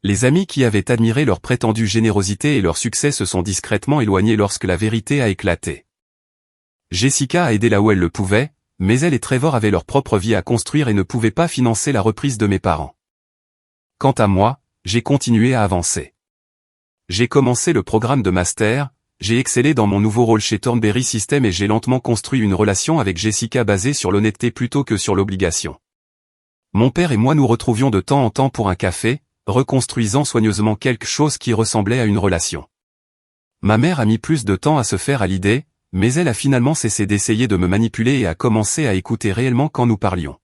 Les amis qui avaient admiré leur prétendue générosité et leur succès se sont discrètement éloignés lorsque la vérité a éclaté. Jessica a aidé là où elle le pouvait, mais elle et Trevor avaient leur propre vie à construire et ne pouvaient pas financer la reprise de mes parents. Quant à moi, j'ai continué à avancer. J'ai commencé le programme de master, j'ai excellé dans mon nouveau rôle chez Thornberry System et j'ai lentement construit une relation avec Jessica basée sur l'honnêteté plutôt que sur l'obligation. Mon père et moi nous retrouvions de temps en temps pour un café, reconstruisant soigneusement quelque chose qui ressemblait à une relation. Ma mère a mis plus de temps à se faire à l'idée, mais elle a finalement cessé d'essayer de me manipuler et a commencé à écouter réellement quand nous parlions.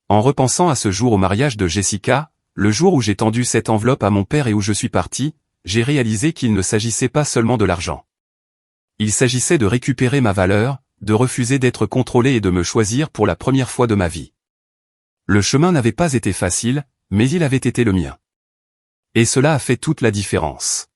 En repensant à ce jour au mariage de Jessica, le jour où j'ai tendu cette enveloppe à mon père et où je suis parti, j'ai réalisé qu'il ne s'agissait pas seulement de l'argent. Il s'agissait de récupérer ma valeur, de refuser d'être contrôlé et de me choisir pour la première fois de ma vie. Le chemin n'avait pas été facile, mais il avait été le mien. Et cela a fait toute la différence.